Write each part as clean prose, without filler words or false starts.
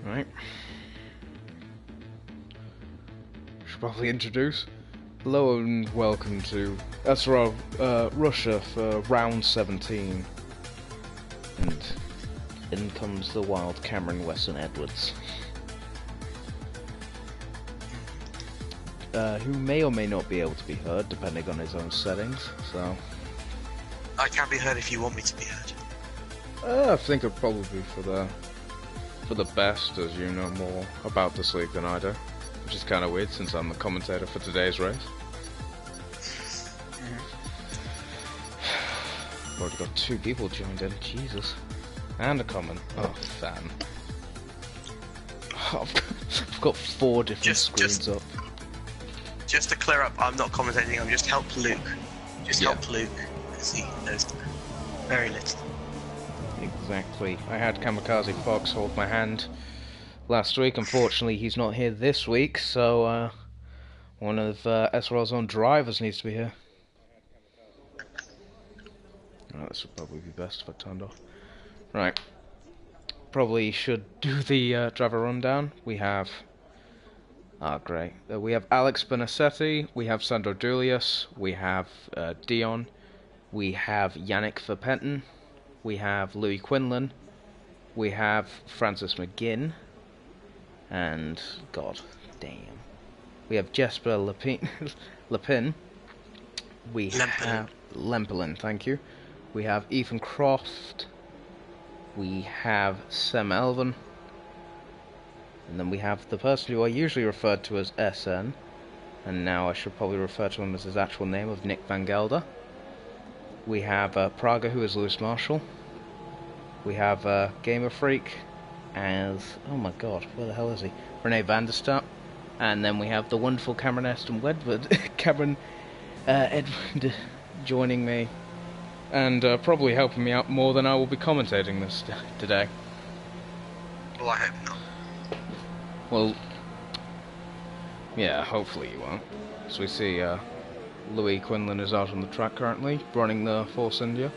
Right. Should probably introduce. Hello and welcome to SRL Russia for round 17. And in comes the wild Cameron Weston Edwards. Who may or may not be able to be heard depending on his own settings, so... I can be heard if you want me to be heard. I think it'd probably be for the best, as you know more about this league than I do. Which is kind of weird since I'm the commentator for today's race. I've already got 2 people joined in, Jesus. And a comment. Oh, fan. I've got 4 different screens up. Just to clear up, I'm not commentating, I'm just help Luke. Help Luke, because he knows very little. Exactly. I had Kamikaze Fox hold my hand last week. Unfortunately, he's not here this week, so one of SRL's own drivers needs to be here. Oh, this would probably be best if I turned off. Right. Probably should do the driver rundown. We have... great. We have Alex Benacetti, we have Sandro Julius, we have Dion, we have Yannick Verpetten, we have Louis Quinlan, we have Francis McGinn, and god damn, we have Jesper Lepin, we have Lempelin, thank you, we have Ethan Croft, we have Sam Elvin, and then we have the person who I usually referred to as SN, and now I should probably refer to him as his actual name of Nick Van Gelder. We have Praga, who is Lewis Marshall. We have Gamer Freak as, oh my god, where the hell is he? Rene van der Stapp. And then we have the wonderful Cameron Edward joining me, and probably helping me out more than I will be commentating this today. Well, I hope not. Well, yeah, hopefully you won't. So we see Louis Quinlan is out on the track currently, running the Force India.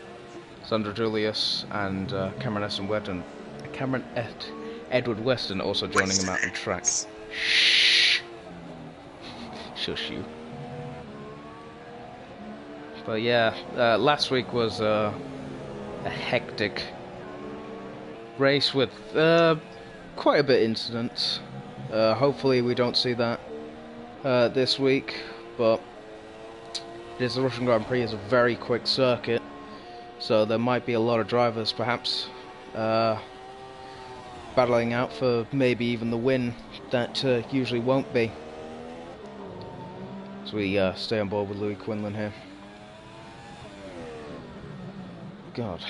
Sandra Julius and Cameron Edward Weston also joining him out on track. Shh. Shush you. But yeah, last week was a hectic race with quite a bit of incidents. Hopefully we don't see that this week, but it is the Russian Grand Prix. Is a very quick circuit, so there might be a lot of drivers perhaps battling out for maybe even the win that usually won't be. So we stay on board with Louis Quinlan here. God,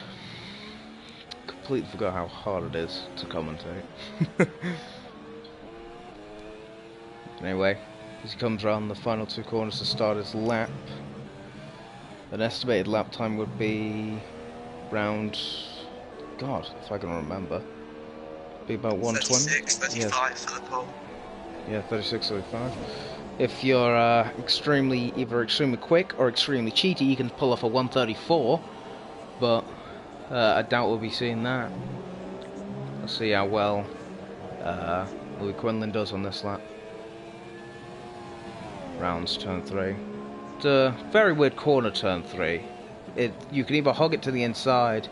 completely forgot how hard it is to commentate. Anyway, as he comes around the final 2 corners to start his lap, an estimated lap time would be around, god, if I can remember, be about 120? 36, 35 for the pole. Yeah, 36, 35. If you're either extremely quick or extremely cheaty, you can pull off a 134, but I doubt we'll be seeing that. Let's see how well Louis Quinlan does on this lap. Rounds turn 3. It's a very weird corner, turn 3. You can either hog it to the inside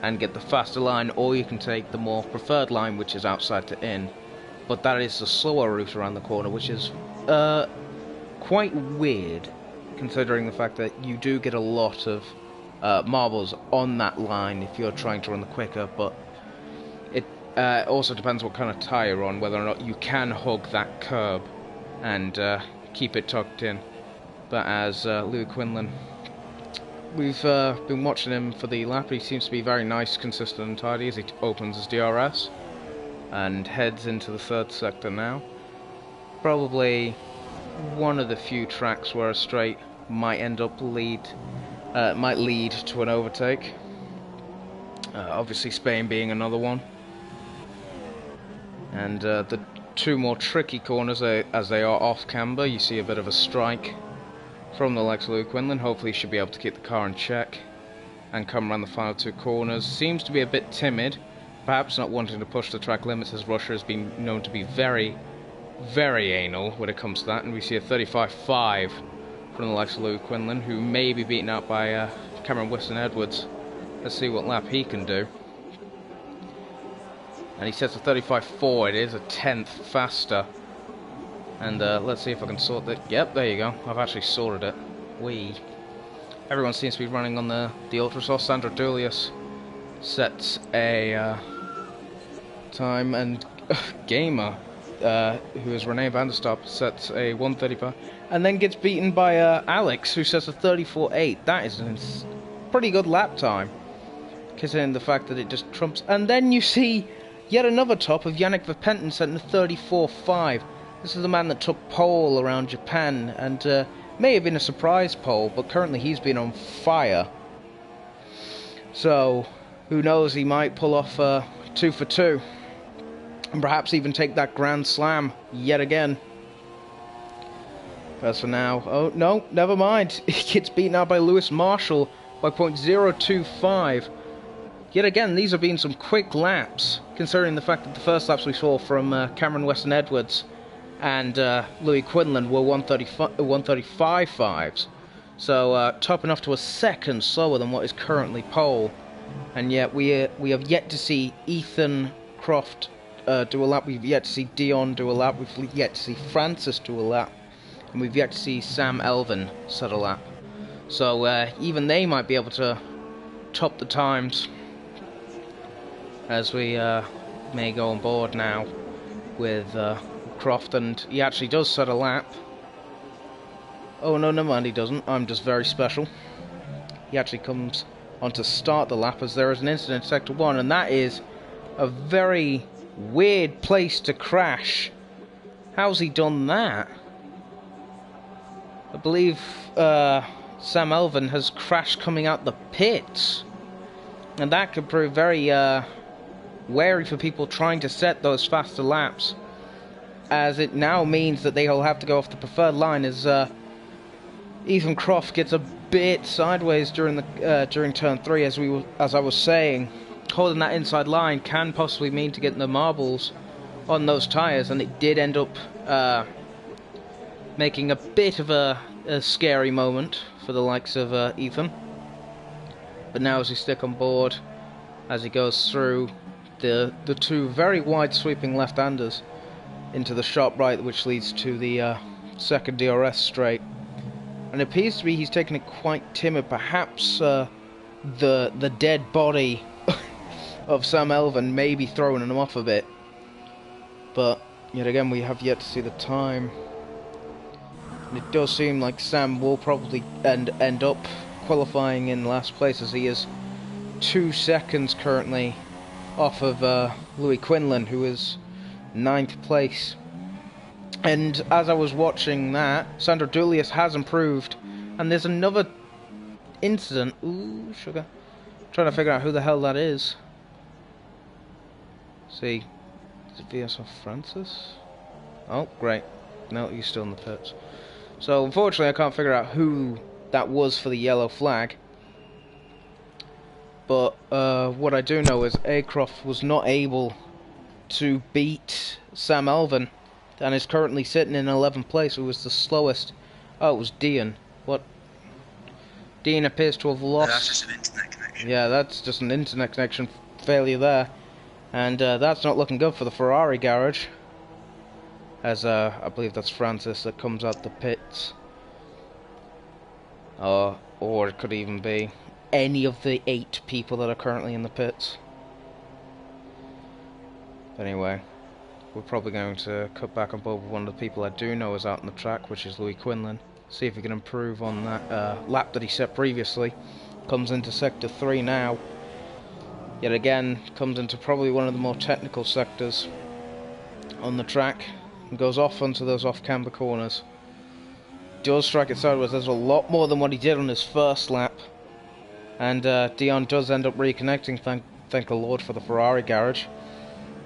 and get the faster line, or you can take the more preferred line, which is outside to in. But that is the slower route around the corner, which is quite weird, considering the fact that you do get a lot of marbles on that line if you're trying to run the quicker, but it also depends what kind of tyre you're on, whether or not you can hug that curb and keep it tucked in. But as Louis Quinlan, we've been watching him for the lap. He seems to be very nice, consistent and tidy as he opens his DRS and heads into the 3rd sector now. Probably one of the few tracks where a straight might lead to an overtake. Obviously Spain being another one. And the 2 more tricky corners, as they are off camber, you see a bit of a strike from the likes of Louis Quinlan. Hopefully he should be able to keep the car in check and come around the final 2 corners. Seems to be a bit timid, perhaps not wanting to push the track limits, as Russia has been known to be very, very anal when it comes to that, and we see a 35.5 from the likes of Louis Quinlan, who may be beaten out by Cameron Weston-Edwards. Let's see what lap he can do. And he sets a 35.4, it is a 10th faster. And let's see if I can sort that. Yep, there you go. I've actually sorted it. Everyone seems to be running on the Ultrasource. Sandra Dulius sets a time, and Gamer, who is Renee Vanderstap, sets a 1:35, and then gets beaten by Alex, who sets a 34.8. That is a pretty good lap time, considering the fact that it just trumps. And then you see yet another top of Yannick Verpenten setting a 34.5. This is the man that took pole around Japan, and may have been a surprise pole, but currently he's been on fire. So, who knows, he might pull off 2 for 2. And perhaps even take that Grand Slam yet again. As for now, oh no, never mind. He gets beaten out by Lewis Marshall by .025. Yet again, these have been some quick laps, considering the fact that the first laps we saw from Cameron Weston-Edwards and Louis Quinlan were 1:35.5s. So topping off to a second slower than what is currently pole. And yet we have yet to see Ethan Croft do a lap, we've yet to see Dion do a lap, we've yet to see Francis do a lap, and we've yet to see Sam Elvin set a lap. So even they might be able to top the times, as we may go on board now with Croft, and he actually does set a lap. Oh no, never mind, he doesn't. I'm just very special. He actually comes on to start the lap, as there is an incident in Sector 1, and that is a very weird place to crash. How's he done that? I believe Sam Elvin has crashed coming out the pits, and that could prove very wary for people trying to set those faster laps, as it now means that they'll have to go off the preferred line, as Ethan Croft gets a bit sideways during the during turn 3, as I was saying. Holding that inside line can possibly mean to get the marbles on those tyres, and it did end up making a bit of a scary moment for the likes of Ethan. But now, as we stick on board, as he goes through the two very wide sweeping left-handers into the sharp right, which leads to the second DRS straight, and it appears to be he's taking it quite timid. Perhaps the dead body of Sam Elvin may be throwing him off a bit, but yet again we have yet to see the time, and it does seem like Sam will probably end up qualifying in last place, as he is 2 seconds currently off of Louis Quinlan, who is 9th place. And as I was watching that, Sandra Dulius has improved, and there's another incident. Ooh, sugar. Trying to figure out who the hell that is. See, is it VSF Francis? Oh, great. No, he's still in the pits. So, unfortunately, I can't figure out who that was for the yellow flag. But what I do know is Acroft was not able to beat Sam Elvin, and is currently sitting in 11th place. Who was the slowest? Oh, it was Dean. What? Dean appears to have lost. That's just an internet connection. Yeah, that's just an internet connection failure there. And that's not looking good for the Ferrari garage, as I believe that's Francis that comes out the pits. Or it could even be any of the 8 people that are currently in the pits. But anyway, we're probably going to cut back on board with one of the people I do know is out on the track, which is Louis Quinlan. See if he can improve on that lap that he set previously. Comes into Sector 3 now. Yet again, comes into probably one of the more technical sectors on the track, and goes off onto those off-camber corners. Does strike it sideways. There's a lot more than what he did on his first lap. And Dion does end up reconnecting, thank the Lord for the Ferrari garage,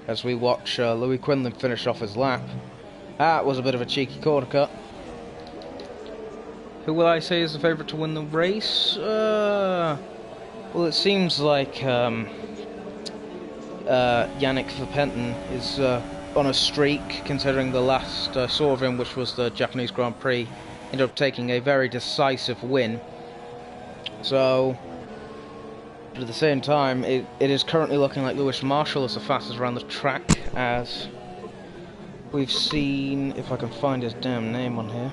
as we watch Louis Quinlan finish off his lap. That was a bit of a cheeky corner cut. Who will I say is the favourite to win the race? Well, it seems like Yannick Verpenten is on a streak, considering the last I saw of him, which was the Japanese Grand Prix, ended up taking a very decisive win. So, but at the same time, it is currently looking like Lewis Marshall is the fastest around the track, as we've seen, if I can find his damn name on here.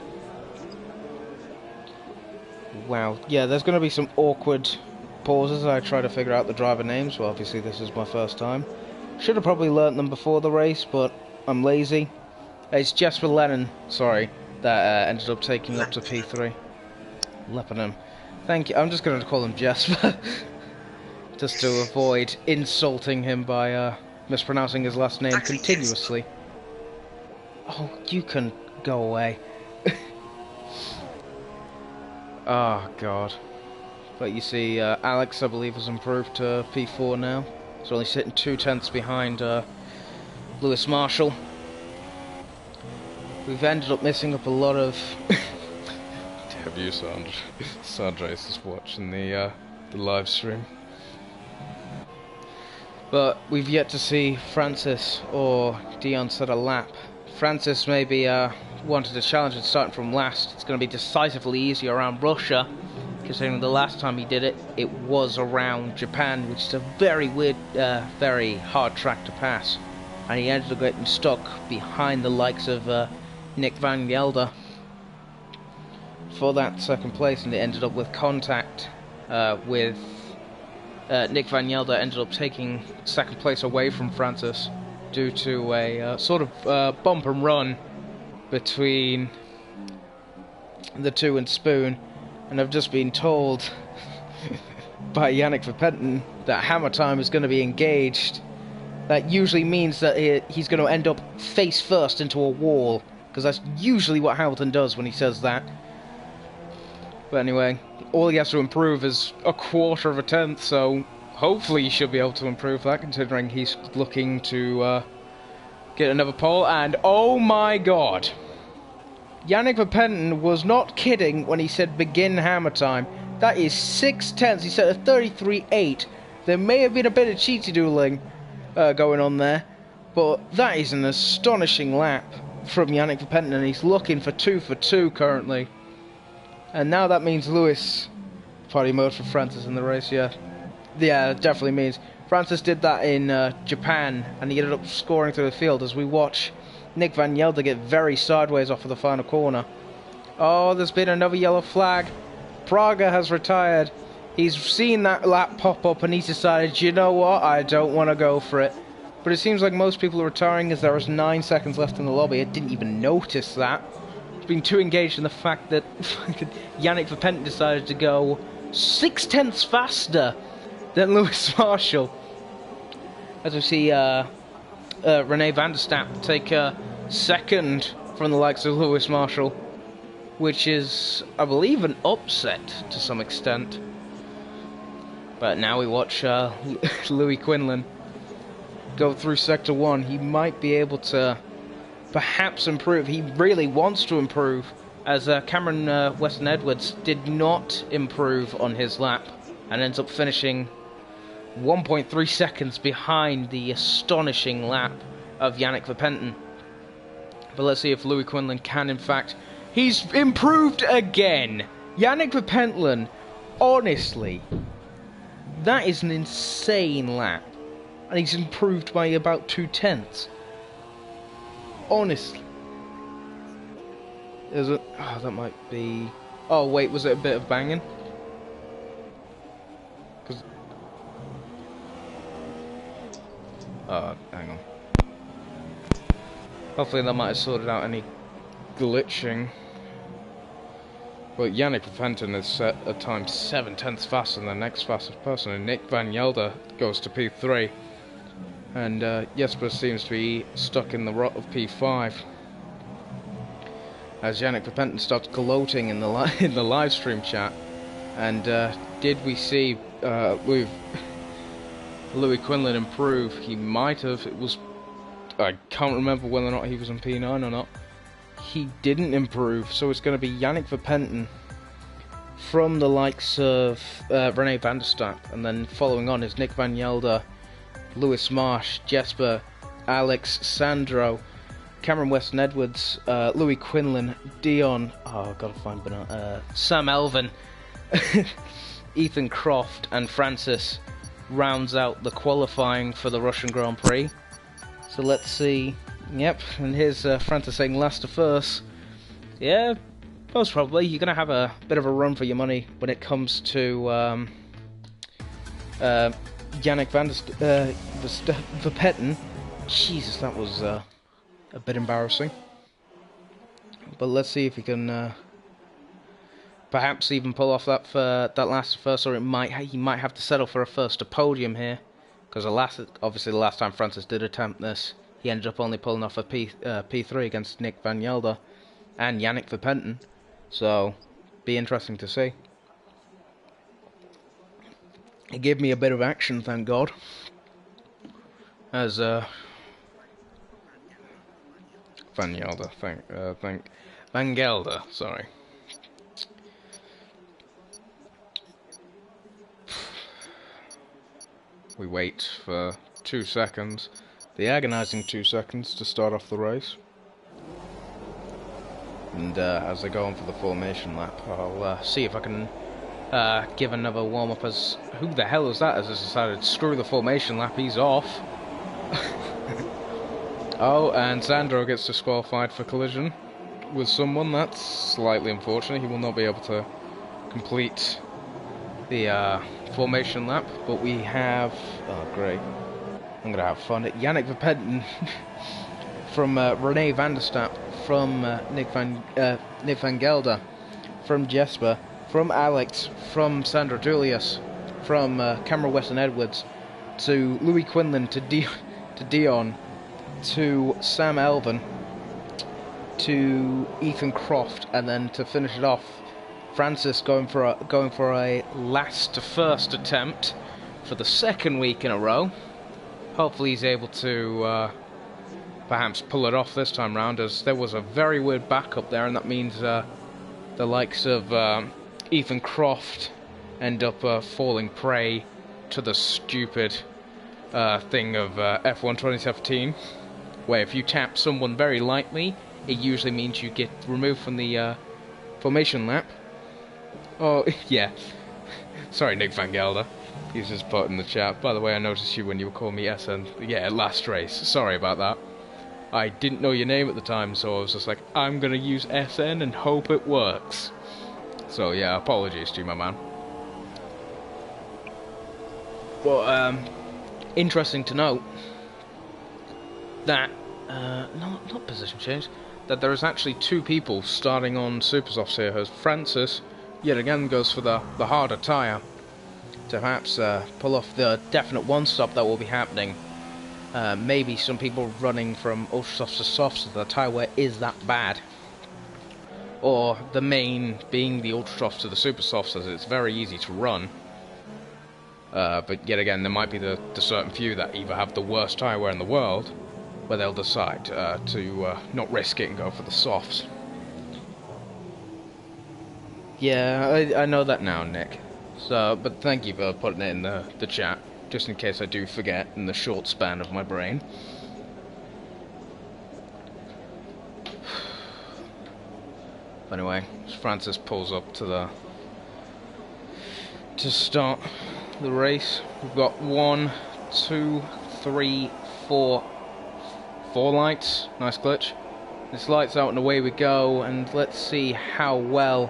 Wow, yeah, there's going to be some awkward pauses as I try to figure out the driver names. Well, obviously this is my first time. Should have probably learnt them before the race, but I'm lazy. It's Jesper Lennon, sorry, that ended up taking up to P3. Leppenham. Thank you, I'm just going to call him Jesper. Just to avoid insulting him by mispronouncing his last name continuously. Oh, you can go away. Oh, God. But you see, Alex, I believe, has improved to P4 now. He's only sitting 2/10 behind Lewis Marshall. We've ended up missing up a lot of... Have you, Sandres is watching the live stream. But we've yet to see Francis or Dion set a lap. Francis maybe wanted a challenge and starting from last. It's going to be decisively easier around Russia, considering the last time he did it, it was around Japan, which is a very weird, very hard track to pass. And he ended up getting stuck behind the likes of Nick Van Gelder for that second place, and it ended up with contact with Nick Van Gelder ended up taking second place away from Francis due to a sort of bump and run between the two and Spoon. And I've just been told by Yannick Verpenten that hammer time is going to be engaged. That usually means that he's going to end up face first into a wall, because that's usually what Hamilton does when he says that. But anyway, all he has to improve is a quarter of a tenth, so hopefully he should be able to improve that, considering he's looking to get another pole. And oh my god, Yannick Verpenten was not kidding when he said begin hammer time. That is 6/10. He said a 33.8. There may have been a bit of cheaty doodling going on there, but that is an astonishing lap from Yannick Verpenten, and he's looking for 2 for 2 currently. And now that means Lewis party mode for Francis in the race. Yeah, it definitely means Francis did that in Japan, and he ended up scoring through the field as we watch Nick Van Gelder get very sideways off of the final corner. Oh, there's been another yellow flag. Praga has retired. He's seen that lap pop up and he's decided, you know what, I don't want to go for it. But it seems like most people are retiring as there is 9 seconds left in the lobby. I didn't even notice that. I've been too engaged in the fact that Yannick Verpenten decided to go 6/10 faster than Lewis Marshall. As we see René van der Stappen take second from the likes of Lewis Marshall, which is, I believe, an upset to some extent. But now we watch Louis Quinlan go through Sector 1. He might be able to perhaps improve. He really wants to improve, as Cameron Weston Edwards did not improve on his lap and ends up finishing 1.3 seconds behind the astonishing lap of Yannick Verpenten. But let's see if Louis Quinlan can, in fact. He's improved again! Yannick Verpenten, honestly, that is an insane lap. And he's improved by about 2/10. Honestly. Is it? Oh, that might be... Oh, wait, was it a bit of banging? Because... hang on. Hopefully that might have sorted out any glitching. But Yannick Verpenten has set a time 7/10 faster than the next fastest person, and Nick Van Gelder goes to P3. And Jesper seems to be stuck in the rut of P5. As Yannick Verpenten starts gloating in the live stream chat. And did we see Louis Quinlan improve? He might have. It was, I can't remember whether or not he was in P9 or not. He didn't improve, so it's going to be Yannick Verpenten from the likes of René van der Stappen, and then following on is Nick Van Gelder, Lewis Marsh, Jesper, Alex, Sandro, Cameron Weston Edwards, Louis Quinlan, Dion, oh, I've got to find Sam Elvin, Ethan Croft, and Francis rounds out the qualifying for the Russian Grand Prix. So let's see. Yep, and here's Francis saying last to first. Yeah, most probably. You're going to have a bit of a run for your money when it comes to Yannick Verpetten. Jesus, that was a bit embarrassing. But let's see if he can perhaps even pull off that last to first, or he might have to settle for a first to podium here, because obviously the last time Francis did attempt this, he ended up only pulling off a P3 against Nick van Gelder and Yannick Verpetten. So, be interesting to see. It gave me a bit of action, thank God. As Van Gelder, Van Gelder, sorry. We wait for 2 seconds, the agonizing 2 seconds to start off the race. And as I go on for the formation lap, I'll see if I can give another warm-up. As who the hell is that? As I decided, screw the formation lap, he's off. Oh, and Sandro gets disqualified for collision with someone. That's slightly unfortunate. He will not be able to complete the formation lap. But we have, oh great, I'm gonna have fun. Yannick Verpetten from René van der Staap, from Nick van Gelder, from Jesper, from Alex, from Sandra Julius, from Cameron Weston Edwards, to Louis Quinlan, to Dion, to Sam Elvin, to Ethan Croft, and then to finish it off, Francis going for a last to first attempt for the second week in a row. Hopefully he's able to perhaps pull it off this time round, as there was a very weird backup there, and that means the likes of Ethan Croft end up falling prey to the stupid thing of F1 2017, where if you tap someone very lightly, it usually means you get removed from the formation lap. Oh, yeah. Sorry, Nick van Gelder. He's just put in the chat. By the way, I noticed you when you were calling me SN. Yeah, last race. Sorry about that. I didn't know your name at the time, so I was just like, I'm gonna use SN and hope it works. So yeah, apologies to you, my man. But interesting to note that not position change, that there is actually 2 people starting on Supersofts here. As Francis yet again goes for the harder tyre to perhaps pull off the definite one-stop that will be happening. Maybe some people running from Ultrasofts to Softs, so the tyre wear is that bad. Or the main being the Ultrasofts to the Supersofts, as it's very easy to run. But yet again, there might be the certain few that either have the worst tyre wear in the world, where they'll decide to not risk it and go for the softs. Yeah, I know that now, Nick. So, but thank you for putting it in the chat, just in case I do forget in the short span of my brain. Anyway, Francis pulls up to start the race. We've got 1, 2, 3, 4 lights. Nice glitch. This lights out and away we go, and let's see how well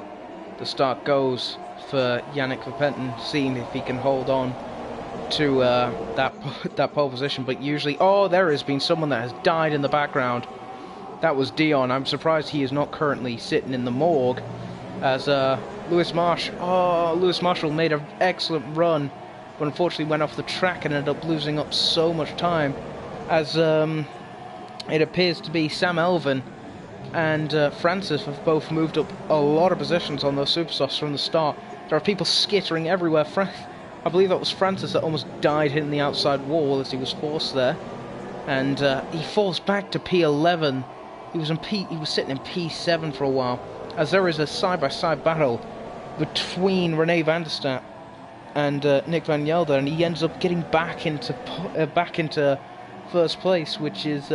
the start goes for Yannick Verpetten, seeing if he can hold on to that pole position. But usually, oh, there has been someone that has died in the background. That was Dion. I'm surprised he is not currently sitting in the morgue, as Lewis Marshall made an excellent run, but unfortunately went off the track and ended up losing up so much time, as it appears to be Sam Elvin and Francis have both moved up a lot of positions on those Supersofts from the start. There are people skittering everywhere. I believe that was Francis that almost died hitting the outside wall as he was forced there, and he falls back to P11. He was sitting in P7 for a while, as there is a side-by-side battle between René van der Staap and Nick Van Gelder, and he ends up getting back into first place, which is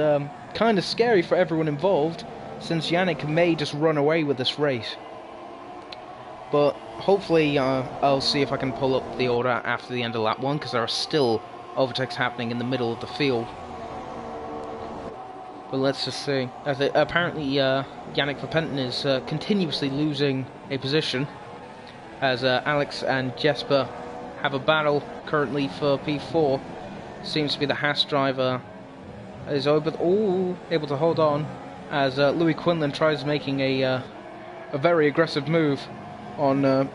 kind of scary for everyone involved, since Yannick may just run away with this race. But hopefully I'll see if I can pull up the order after the end of lap 1, because there are still overtakes happening in the middle of the field. But let's just see. Apparently Yannick Verpenten is continuously losing a position, as Alex and Jesper have a battle currently for P4. Seems to be the Haas driver is able to hold on, as Louis Quinlan tries making a very aggressive move on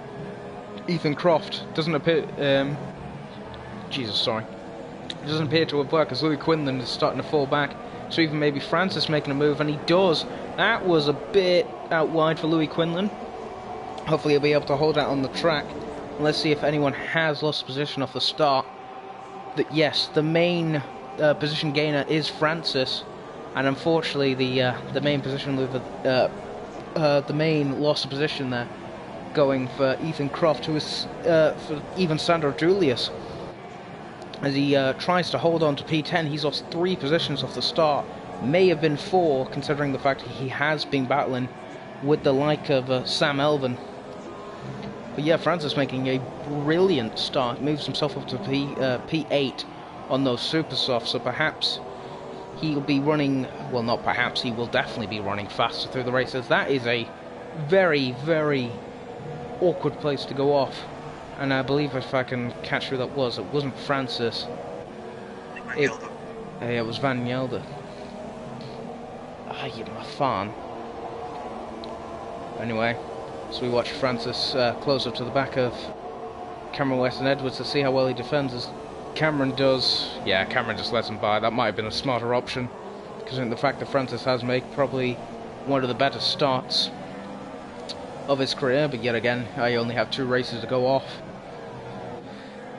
Ethan Croft. Doesn't appear doesn't appear to have worked, as Louis Quinlan is starting to fall back. So even maybe Francis making a move, and he does. That was a bit out wide for Louis Quinlan. Hopefully he'll be able to hold that on the track. And let's see if anyone has lost position off the start. That yes, the main position gainer is Francis, and unfortunately the main position mover, the main loss of position there, going for Ethan Croft, who is for even Sandro Julius. As he tries to hold on to P10, he's lost 3 positions off the start. May have been 4, considering the fact he has been battling with the like of Sam Elvin. But yeah, Francis making a brilliant start. Moves himself up to P8 on those super softs, so perhaps he'll be running, well, not perhaps, he will definitely be running faster through the races. That is a very, very awkward place to go off. And I believe, if I can catch who that was, it wasn't Francis. It was Van Gelder. Ah, you my fan. Anyway, so we watch Francis close up to the back of Cameron Weston Edwards to see how well he defends. As Cameron does, yeah, Cameron just lets him by. That might have been a smarter option, considering the fact that Francis has made probably one of the better starts of his career. But yet again, I only have 2 races to go off.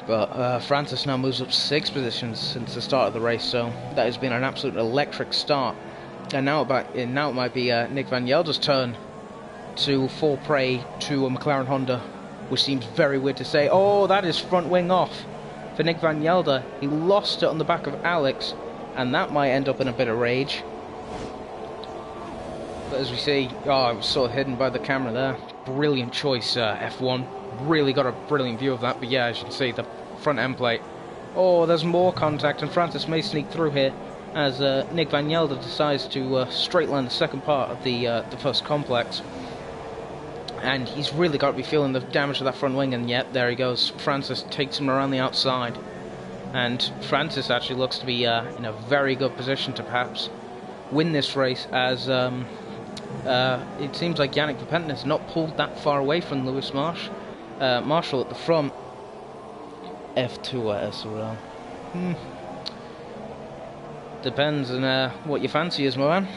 But Francis now moves up 6 positions since the start of the race, so that has been an absolute electric start. And now it might be Nick Van Gelder's turn to fall prey to a McLaren Honda, which seems very weird to say. Oh, that is front wing off for Nick Van Gelder. He lost it on the back of Alex, and that might end up in a bit of rage. But as we see, oh, it was sort of hidden by the camera there. Brilliant choice, F1. Really got a brilliant view of that. But yeah, as you can see, the front end plate. Oh, there's more contact, and Francis may sneak through here, as Nick Van Gelder decides to straight line the second part of the first complex. And he's really got to be feeling the damage of that front wing, and yet there he goes. Francis takes him around the outside, and Francis actually looks to be in a very good position to perhaps win this race, as it seems like Yannick Verpenten has not pulled that far away from Lewis Marshall at the front. F2 or SRL. Depends on what your fancy is, my man.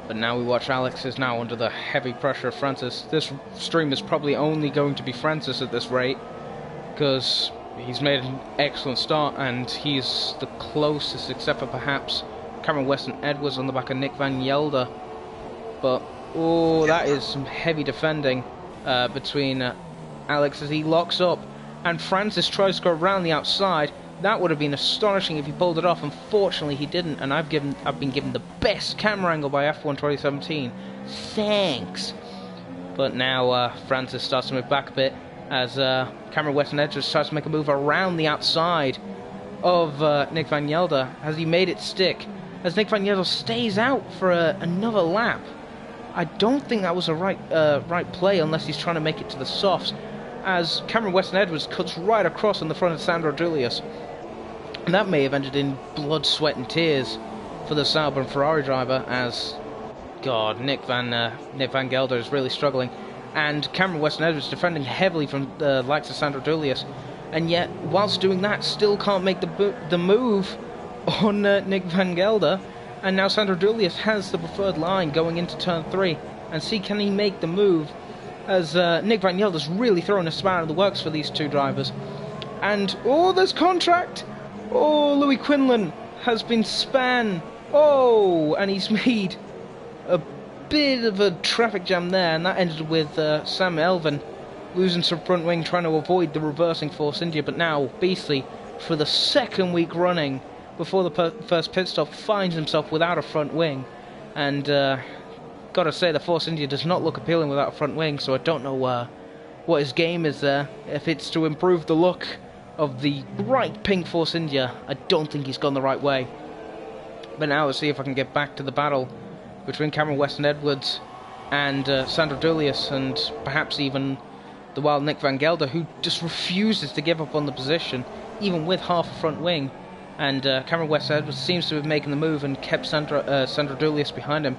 But now we watch Alex is now under the heavy pressure of Francis. This stream is probably only going to be Francis at this rate, because he's made an excellent start and he's the closest, except for perhaps Cameron Weston Edwards on the back of Nick Van Gelder. But oh, that is some heavy defending between Alex as he locks up, and Francis tries to go around the outside. That would have been astonishing if he pulled it off. Unfortunately, he didn't, and I've been given the best camera angle by F1 2017. Thanks. But now Francis starts to move back a bit as Cameron Weston Edwards starts to make a move around the outside of Nick Van Gelder. Has he made it stick? As Nick Van Gelder stays out for another lap. I don't think that was a right play unless he's trying to make it to the softs, as Cameron Weston Edwards cuts right across on the front of Sandro Julius. And that may have ended in blood, sweat and tears for the Sauber and Ferrari driver, as God, Nick Van Gelder is really struggling, and Cameron Weston Edwards defending heavily from the likes of Sandro Julius, and yet whilst doing that still can't make the move on Nick Van Gelder. And now Sandro Julius has the preferred line going into turn 3, and see can he make the move, as Nick Van Gelder's really throwing a spanner in the works for these two drivers. And oh, there's contract. Oh, Louis Quinlan has been span. Oh, and he's made a bit of a traffic jam there, and that ended with Sam Elvin losing some front wing, trying to avoid the reversing Force India, but now Beastly, for the second week running, before the first pit stop, finds himself without a front wing. And gotta say, the Force India does not look appealing without a front wing, so I don't know what his game is there. If it's to improve the look of the bright pink Force India, I don't think he's gone the right way. But now let's see if I can get back to the battle between Cameron Weston-Edwards and Sandro Dulius, and perhaps even the wild Nick Van Gelder, who just refuses to give up on the position, even with half a front wing. And Cameron Weston-Edwards seems to be making the move and kept Sandro Dulius behind him.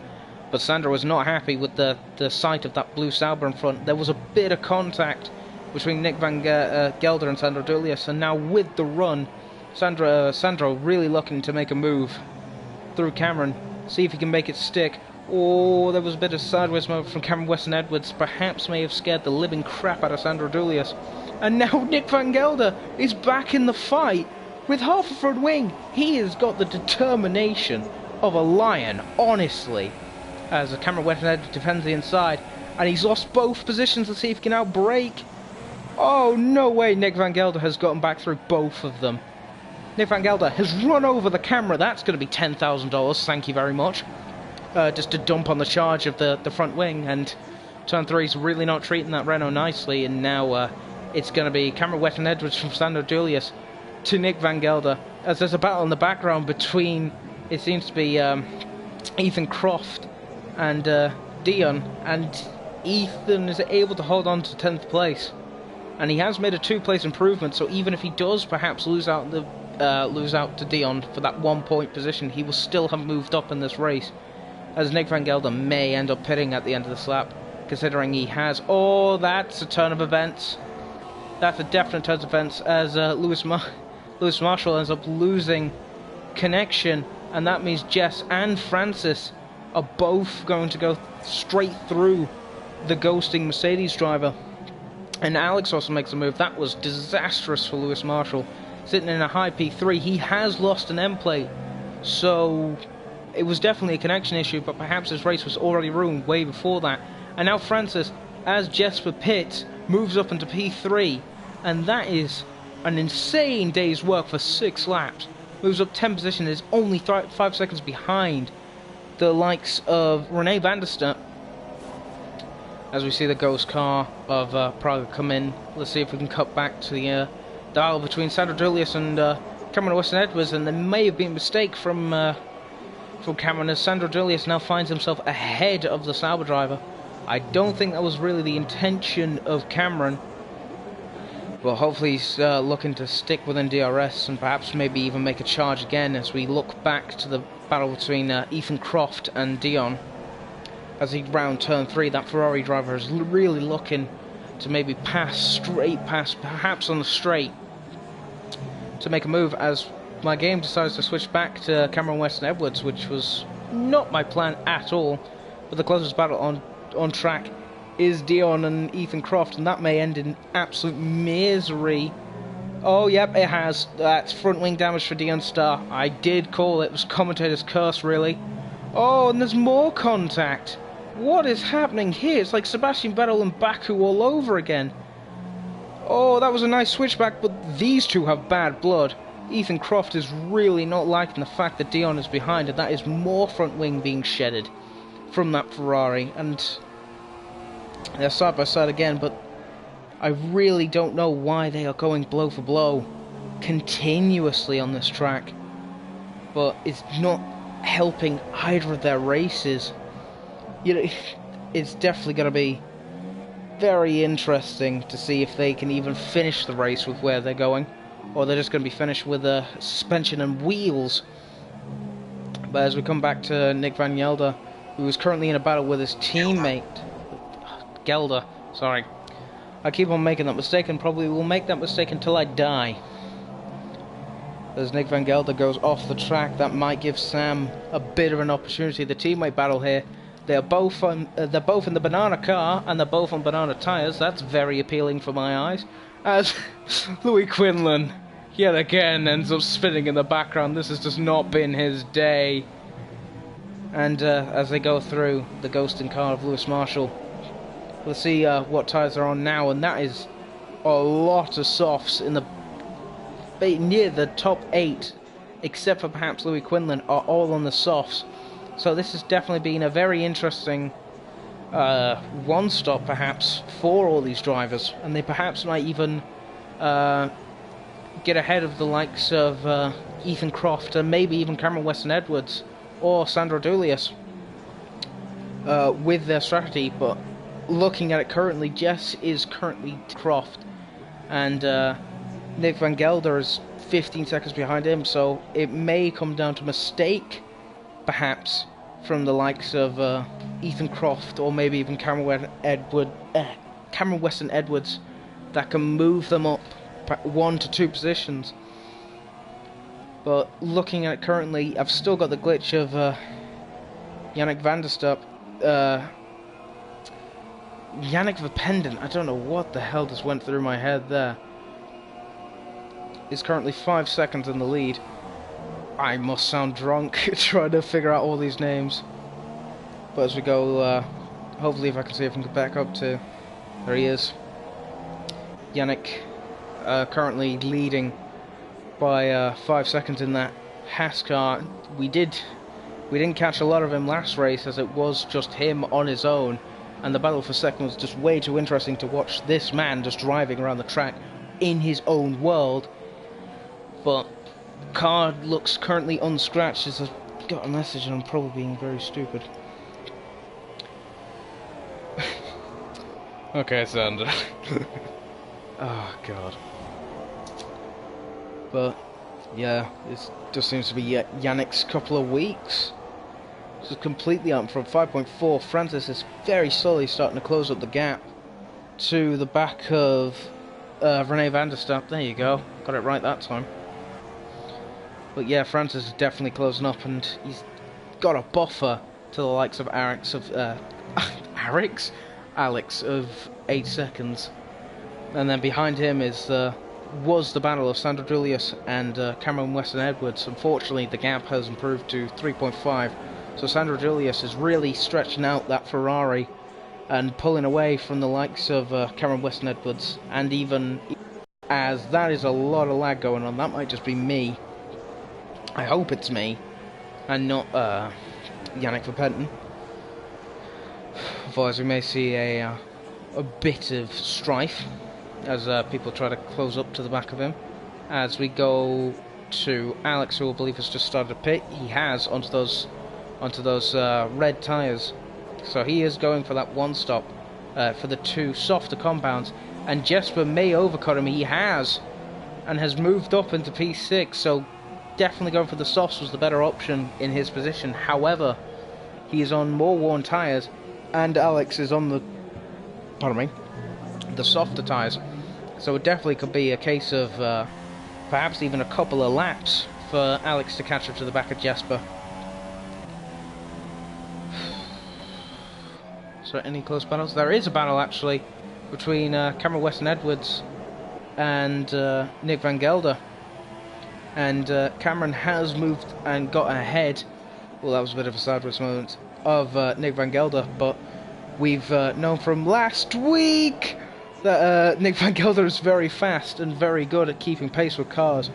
But Sandro was not happy with the sight of that blue Sauber in front. There was a bit of contact between Nick Van Gelder and Sandro Dulius, and now with the run, Sandro really looking to make a move through Cameron, see if he can make it stick. Oh, there was a bit of sideways movement from Cameron Weston-Edwards, perhaps may have scared the living crap out of Sandro Dulius. And now Nick Van Gelder is back in the fight with half a front wing. He has got the determination of a lion, honestly, as Cameron Weston-Edwards defends the inside, and he's lost both positions. Let's see if he can outbrake. Oh, no way Nick Van Gelder has gotten back through both of them. Nick Van Gelder has run over the camera. That's going to be $10,000, thank you very much. Just to dump on the charge of the front wing, and turn 3's really not treating that Renault nicely, and now it's going to be Cameron Weston-Edwards from Sandro Dulius to Nick Van Gelder, as there's a battle in the background between, it seems to be Ethan Croft and Dion, and Ethan is able to hold on to 10th place, and he has made a 2-place improvement, so even if he does perhaps lose out to Dion for that 1-point position, he will still have moved up in this race, as Nick Van Gelder may end up pitting at the end of this lap, considering he has... Oh, that's a turn of events. That's a definite turn of events, as Lewis Marshall ends up losing connection, and that means Jess and Francis are both going to go straight through the ghosting Mercedes driver. And Alex also makes a move. That was disastrous for Lewis Marshall. Sitting in a high P3, he has lost an M plate, so it was definitely a connection issue, but perhaps his race was already ruined way before that. And now Francis, as Jesper pits, moves up into P3, and that is an insane day's work for 6 laps. Moves up 10 positions, is only 5 seconds behind the likes of Rene van der Steur. As we see the ghost car of Praga come in, let's see if we can cut back to the battle between Sandro Dulius and Cameron Weston-Edwards, and there may have been a mistake from Cameron, as Sandro Dulius now finds himself ahead of the Sauber driver. I don't think that was really the intention of Cameron, but hopefully he's looking to stick within DRS and perhaps maybe even make a charge again, as we look back to the battle between Ethan Croft and Dion. As he round turn 3, that Ferrari driver is really looking to maybe pass straight past, perhaps on the straight, to make a move, as my game decides to switch back to Cameron Weston-Edwards, which was not my plan at all. But the closest battle on track is Dion and Ethan Croft, and that may end in absolute misery. Oh, yep, it has. That's front wing damage for Dion Star. I did call it. It was commentator's curse, really. Oh, and there's more contact. What is happening here? It's like Sebastian Vettel and Baku all over again. Oh, that was a nice switchback, but these two have bad blood. Ethan Croft is really not liking the fact that Dion is behind, and that is more front wing being shedded from that Ferrari. And they're side by side again, but I really don't know why they are going blow for blow continuously on this track. But it's not helping either of their races. You know, it's definitely going to be very interesting to see if they can even finish the race with where they're going, or they're just going to be finished with suspension and wheels. But as we come back to Nick Van Gelder, who is currently in a battle with his teammate Gelder, sorry, I keep on making that mistake and probably will make that mistake until I die. As Nick Van Gelder goes off the track, that might give Sam a bit of an opportunity. The teammate battle here, they're both in the banana car, and they're both on banana tyres. That's very appealing for my eyes. As Louis Quinlan, yet again, ends up spinning in the background. This has just not been his day. And as they go through the ghosting car of Lewis Marshall, Let's see what tyres are on now, and that is a lot of softs in the near the top 8, except for perhaps Louis Quinlan, are all on the softs. So this has definitely been a very interesting one stop perhaps for all these drivers, and they perhaps might even get ahead of the likes of Ethan Croft and maybe even Cameron Weston Edwards or Sandro Dulius with their strategy. But looking at it currently, Jess is currently Croft, and Nick Van Gelder is 15 seconds behind him, so it may come down to mistake perhaps from the likes of Ethan Croft or maybe even Cameron Weston Edwards that can move them up 1 to 2 positions. But looking at it currently, I've still got the glitch of Yannick van der Stup. Yannick Verpendant, I don't know what the hell just went through my head there, is currently 5 seconds in the lead. I must sound drunk trying to figure out all these names. But as we go, hopefully if I can see if I can get back up to... There he is. Yannick currently leading by 5 seconds in that Haas car. We didn't catch a lot of him last race, as it was just him on his own, and the battle for second was just way too interesting to watch this man just driving around the track in his own world. But car looks currently unscratched, as I've got a message and I'm probably being very stupid. Okay, Sander. Oh god. But yeah, it just seems to be Yannick's couple of weeks. This is completely up from 5.4. Francis is very slowly starting to close up the gap to the back of René van der Stup. There you go, got it right that time. But yeah, Francis is definitely closing up, and he's got a buffer to the likes of Alex of 8 seconds. And then behind him is was the battle of Sandro Julius and Cameron Weston Edwards. Unfortunately, the gap has improved to 3.5. So Sandro Julius is really stretching out that Ferrari and pulling away from the likes of Cameron Weston Edwards. And even as that is a lot of lag going on, that might just be me. I hope it's me and not Yannick Verpenten. Otherwise we may see a bit of strife as people try to close up to the back of him. As we go to Alex, who I believe has just started a pit. He has onto those red tyres, so he is going for that one stop for the 2 softer compounds, and Jesper may overcut him. He has, and has moved up into P6, so definitely going for the softs was the better option in his position. However, he is on more worn tyres, and Alex is on the softer tyres, so it definitely could be a case of perhaps even a couple of laps for Alex to catch up to the back of Jesper. So any close battles? There is a battle actually between Cameron Weston Edwards and Nick Van Gelder, and Cameron has moved and got ahead. Well, that was a bit of a sideways moment of Nick Van Gelder, but we've known from last week that Nick Van Gelder is very fast and very good at keeping pace with cars.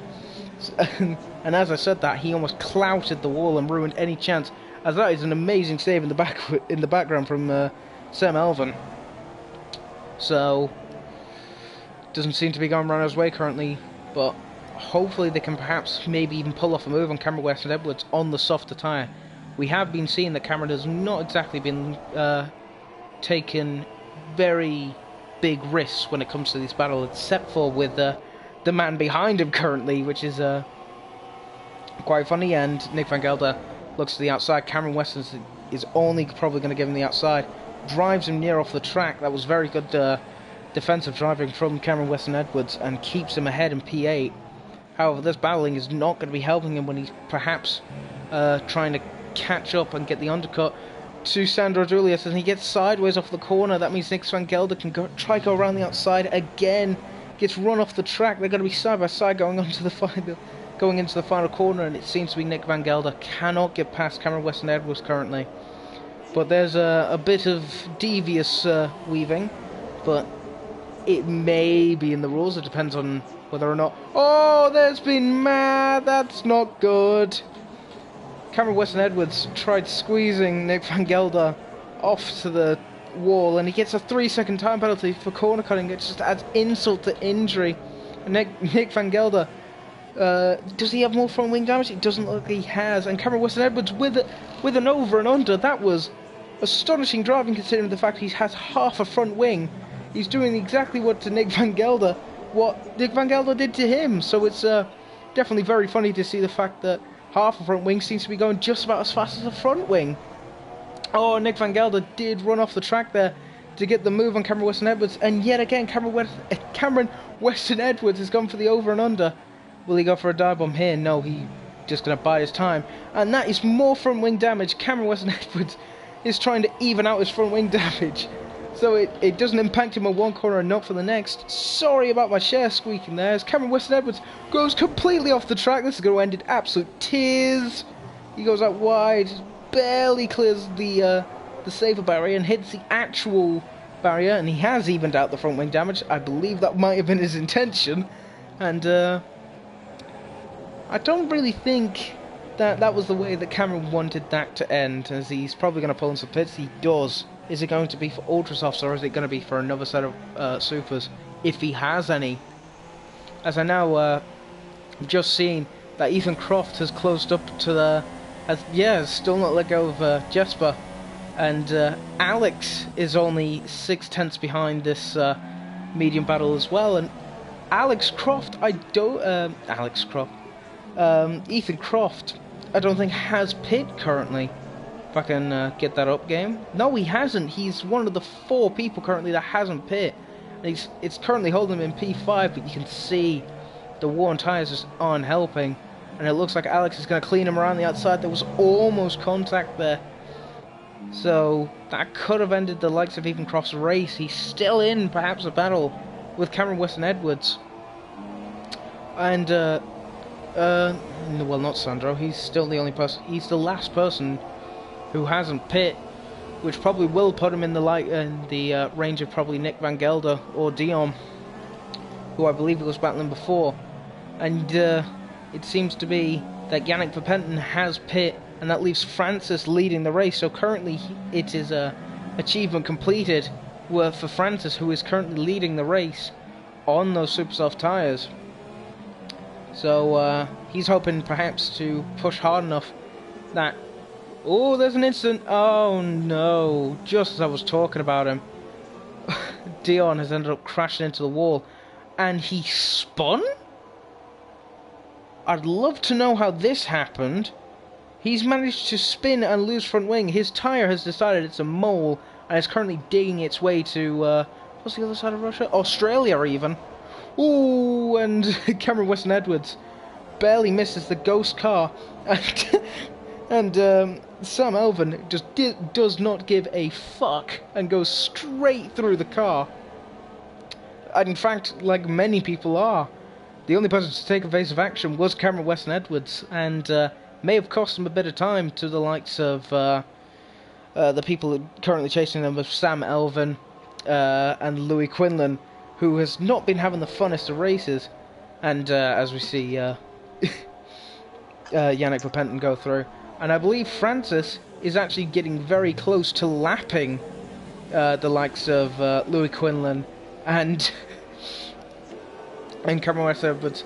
And as I said that, he almost clouted the wall and ruined any chance, as that is an amazing save in the background from Sam Elvin. So doesn't seem to be going Renault's way currently, but hopefully they can perhaps maybe even pull off a move on Cameron Weston Edwards on the softer tyre. We have been seeing that Cameron has not exactly been taking very big risks when it comes to this battle, except for with the man behind him currently, which is quite funny. And Nick Van Gelder looks to the outside. Cameron Weston is only probably going to give him the outside, drives him near off the track. That was very good defensive driving from Cameron Weston Edwards and keeps him ahead in P8. However, this battling is not going to be helping him when he's perhaps trying to catch up and get the undercut to Sandro Julius, and he gets sideways off the corner. That means Nick Van Gelder can try go around the outside again, gets run off the track. They're going to be side by side going into the final corner, and it seems to be Nick Van Gelder cannot get past Cameron Weston Edwards currently. but there's a bit of devious weaving, but it may be in the rules. It depends on whether or not... Oh, there's been mad. That's not good. Cameron Weston-Edwards tried squeezing Nick Van Gelder off to the wall, and he gets a 3-second time penalty for corner cutting. It just adds insult to injury. And Nick Van Gelder, does he have more front wing damage? It doesn't look like he has. And Cameron Weston-Edwards with an over and under. That was astonishing driving, considering the fact he has half a front wing. He's doing exactly what Nick Van Gelder did to him. So it's definitely very funny to see the fact that half a front wing seems to be going just about as fast as a front wing. Oh, Nick Van Gelder did run off the track there to get the move on Cameron Weston-Edwards, and yet again Cameron Weston-Edwards has gone for the over and under. Will he go for a dive bomb here? No, he's just going to buy his time, and that is more front wing damage. Cameron Weston-Edwards is trying to even out his front wing damage, so it doesn't impact him on one corner and not for the next. Sorry about my chair squeaking there, as Cameron Weston-Edwards goes completely off the track. This is going to end in absolute tears. He goes out wide, barely clears the safer barrier and hits the actual barrier, and he has evened out the front wing damage. I believe that might have been his intention, and I don't really think that was the way that Cameron wanted that to end, as he's probably going to pull in some pits. He does. Is it going to be for Ultra Softs, or is it going to be for another set of Supers, if he has any? As I now just seen that Ethan Croft has closed up to the... has still not let go of Jesper. And Alex is only 6/10 behind this medium battle as well. And Ethan Croft, I don't think has pit currently. If I can get that up, game. No, he hasn't. He's one of the 4 people currently that hasn't pit. And it's currently holding him in P5, but you can see the worn tyres just aren't helping. And it looks like Alex is going to clean him around the outside. There was almost contact there. So that could have ended the likes of Ethan Croft's race. He's still in perhaps a battle with Cameron Weston-Edwards. And, well, not Sandro. He's still the only person. He's the last person who hasn't pit, which probably will put him in the range of probably Nick Van Gelder or Dion, who I believe was battling before. And it seems to be that Yannick Verpenten has pit, and that leaves Francis leading the race. So currently it is a achievement completed for Francis, who is currently leading the race on those super soft tyres. So he's hoping perhaps to push hard enough that... Oh, there's an incident. Oh no, just as I was talking about him, Dion has ended up crashing into the wall, and he spun? I'd love to know how this happened. He's managed to spin and lose front wing. His tyre has decided it's a mole, and is currently digging its way to, what's the other side of Russia? Australia, even. Ooh, and Cameron Weston-Edwards barely misses the ghost car. And Sam Elvin just does not give a fuck and goes straight through the car. And in fact, like many people are, the only person to take evasive action was Cameron Weston-Edwards, and may have cost him a bit of time to the likes of the people currently chasing them, with Sam Elvin and Louis Quinlan, who has not been having the funnest of races. And as we see Yannick Verpenten go through. And I believe Francis is actually getting very close to lapping the likes of Louis Quinlan and Cameron Weston-Edwards.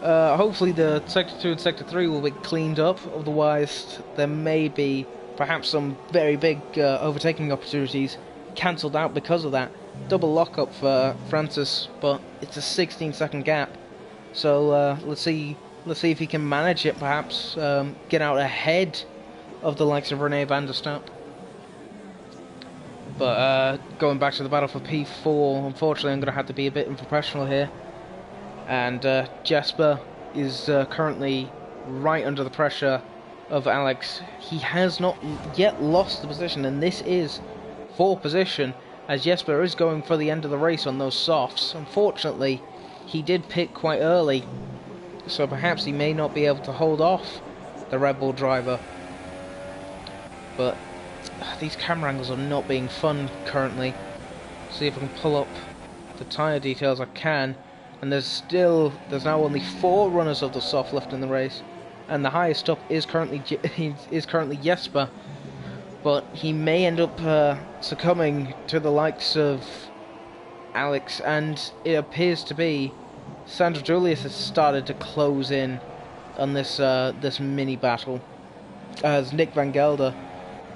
Hopefully the Sector 2 and Sector 3 will be cleaned up, otherwise there may be perhaps some very big overtaking opportunities cancelled out because of that. Double lockup for Francis, but it's a 16-second gap. So let's see if he can manage it, perhaps get out ahead of the likes of Rene van der Stapp. But going back to the battle for P4, unfortunately I'm going to have to be a bit unprofessional here. And Jesper is currently right under the pressure of Alex. He has not yet lost the position, and this is for position, as Jesper is going for the end of the race on those softs. Unfortunately, he did pit quite early, so perhaps he may not be able to hold off the Red Bull driver. But these camera angles are not being fun currently. See if I can pull up the tyre details I can. And there's now only 4 runners of the soft lift in the race, and the highest up is currently Jesper, but he may end up succumbing to the likes of Alex, and it appears to be Sandra Julius has started to close in on this this mini battle, as Nick Van Gelder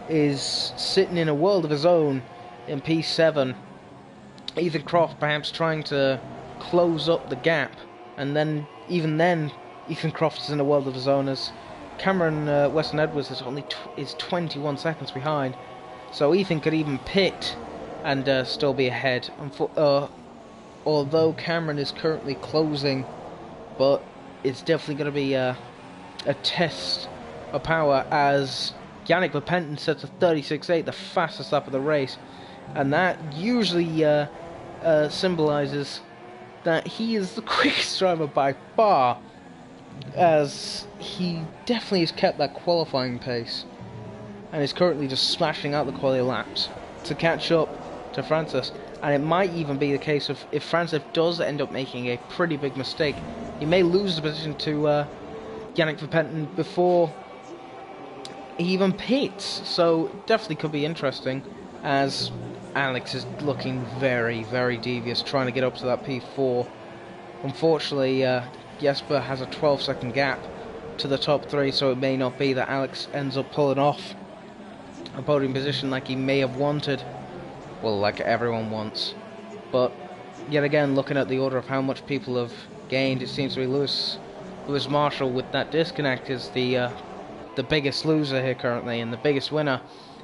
is sitting in a world of his own in P7. Ethan Croft perhaps trying to close up the gap, and then even then Ethan Croft is in a world of his own, as Cameron Weston Edwards is 21 seconds behind, so Ethan could even pit and still be ahead. Although Cameron is currently closing, but it's definitely going to be a test of power, as Yannick Verpenton sets a 36.8, the fastest lap of the race, and that usually symbolises that he is the quickest driver by far, as he definitely has kept that qualifying pace and is currently just smashing out the quality laps to catch up to Francis. And it might even be the case of, if Francis does end up making a pretty big mistake, he may lose the position to Yannick Verpenton before he even pits. So definitely could be interesting, as Alex is looking very, very devious, trying to get up to that P4. Unfortunately, Jesper has a 12-second gap to the top 3, so it may not be that Alex ends up pulling off a podium position like he may have wanted. Well, like everyone wants. But yet again, looking at the order of how much people have gained, it seems to be Lewis Marshall with that disconnect is the biggest loser here currently, and the biggest winner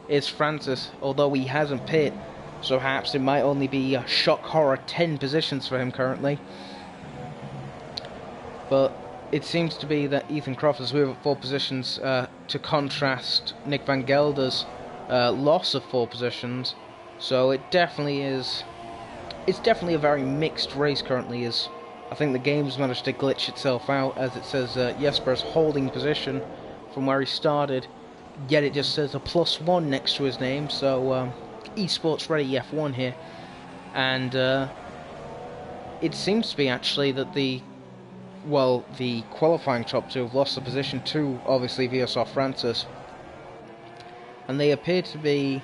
is Francis, although he hasn't pit. So perhaps it might only be a shock horror 10 positions for him currently. But it seems to be that Ethan Croft has moved up 4 positions to contrast Nick Van Gelder's loss of 4 positions. So it definitely is. It's definitely a very mixed race currently, as I think the game's managed to glitch itself out, as it says Jesper's holding position from where he started, yet it just says a +1 next to his name. So esports ready F1 here, and it seems to be actually that the qualifying top 2 have lost the position to obviously Viasoft Francis, and they appear to be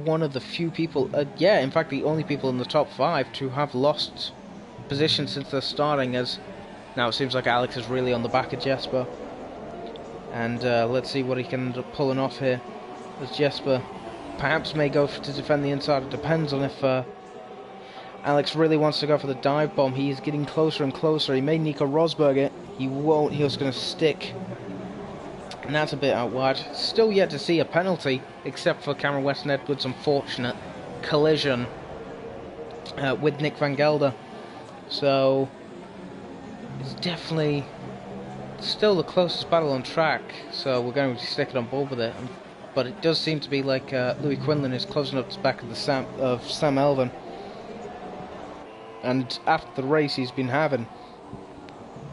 one of the few people, in fact the only people in the top 5 to have lost position since they're starting, as now it seems like Alex is really on the back of Jesper, and let's see what he can end up pulling off here, as Jesper perhaps may go to defend the inside. It depends on if Alex really wants to go for the dive bomb. He is getting closer and closer. He may Nico Rosberg it. He won't. He was going to stick. And that's a bit out wide. Still yet to see a penalty, except for Cameron Weston Edwards' unfortunate collision with Nick Van Gelder. So it's definitely still the closest battle on track. So we're going to be sticking on board with it. But it does seem to be like Louis Quinlan is closing up to the back of Sam Elvin. And after the race he's been having,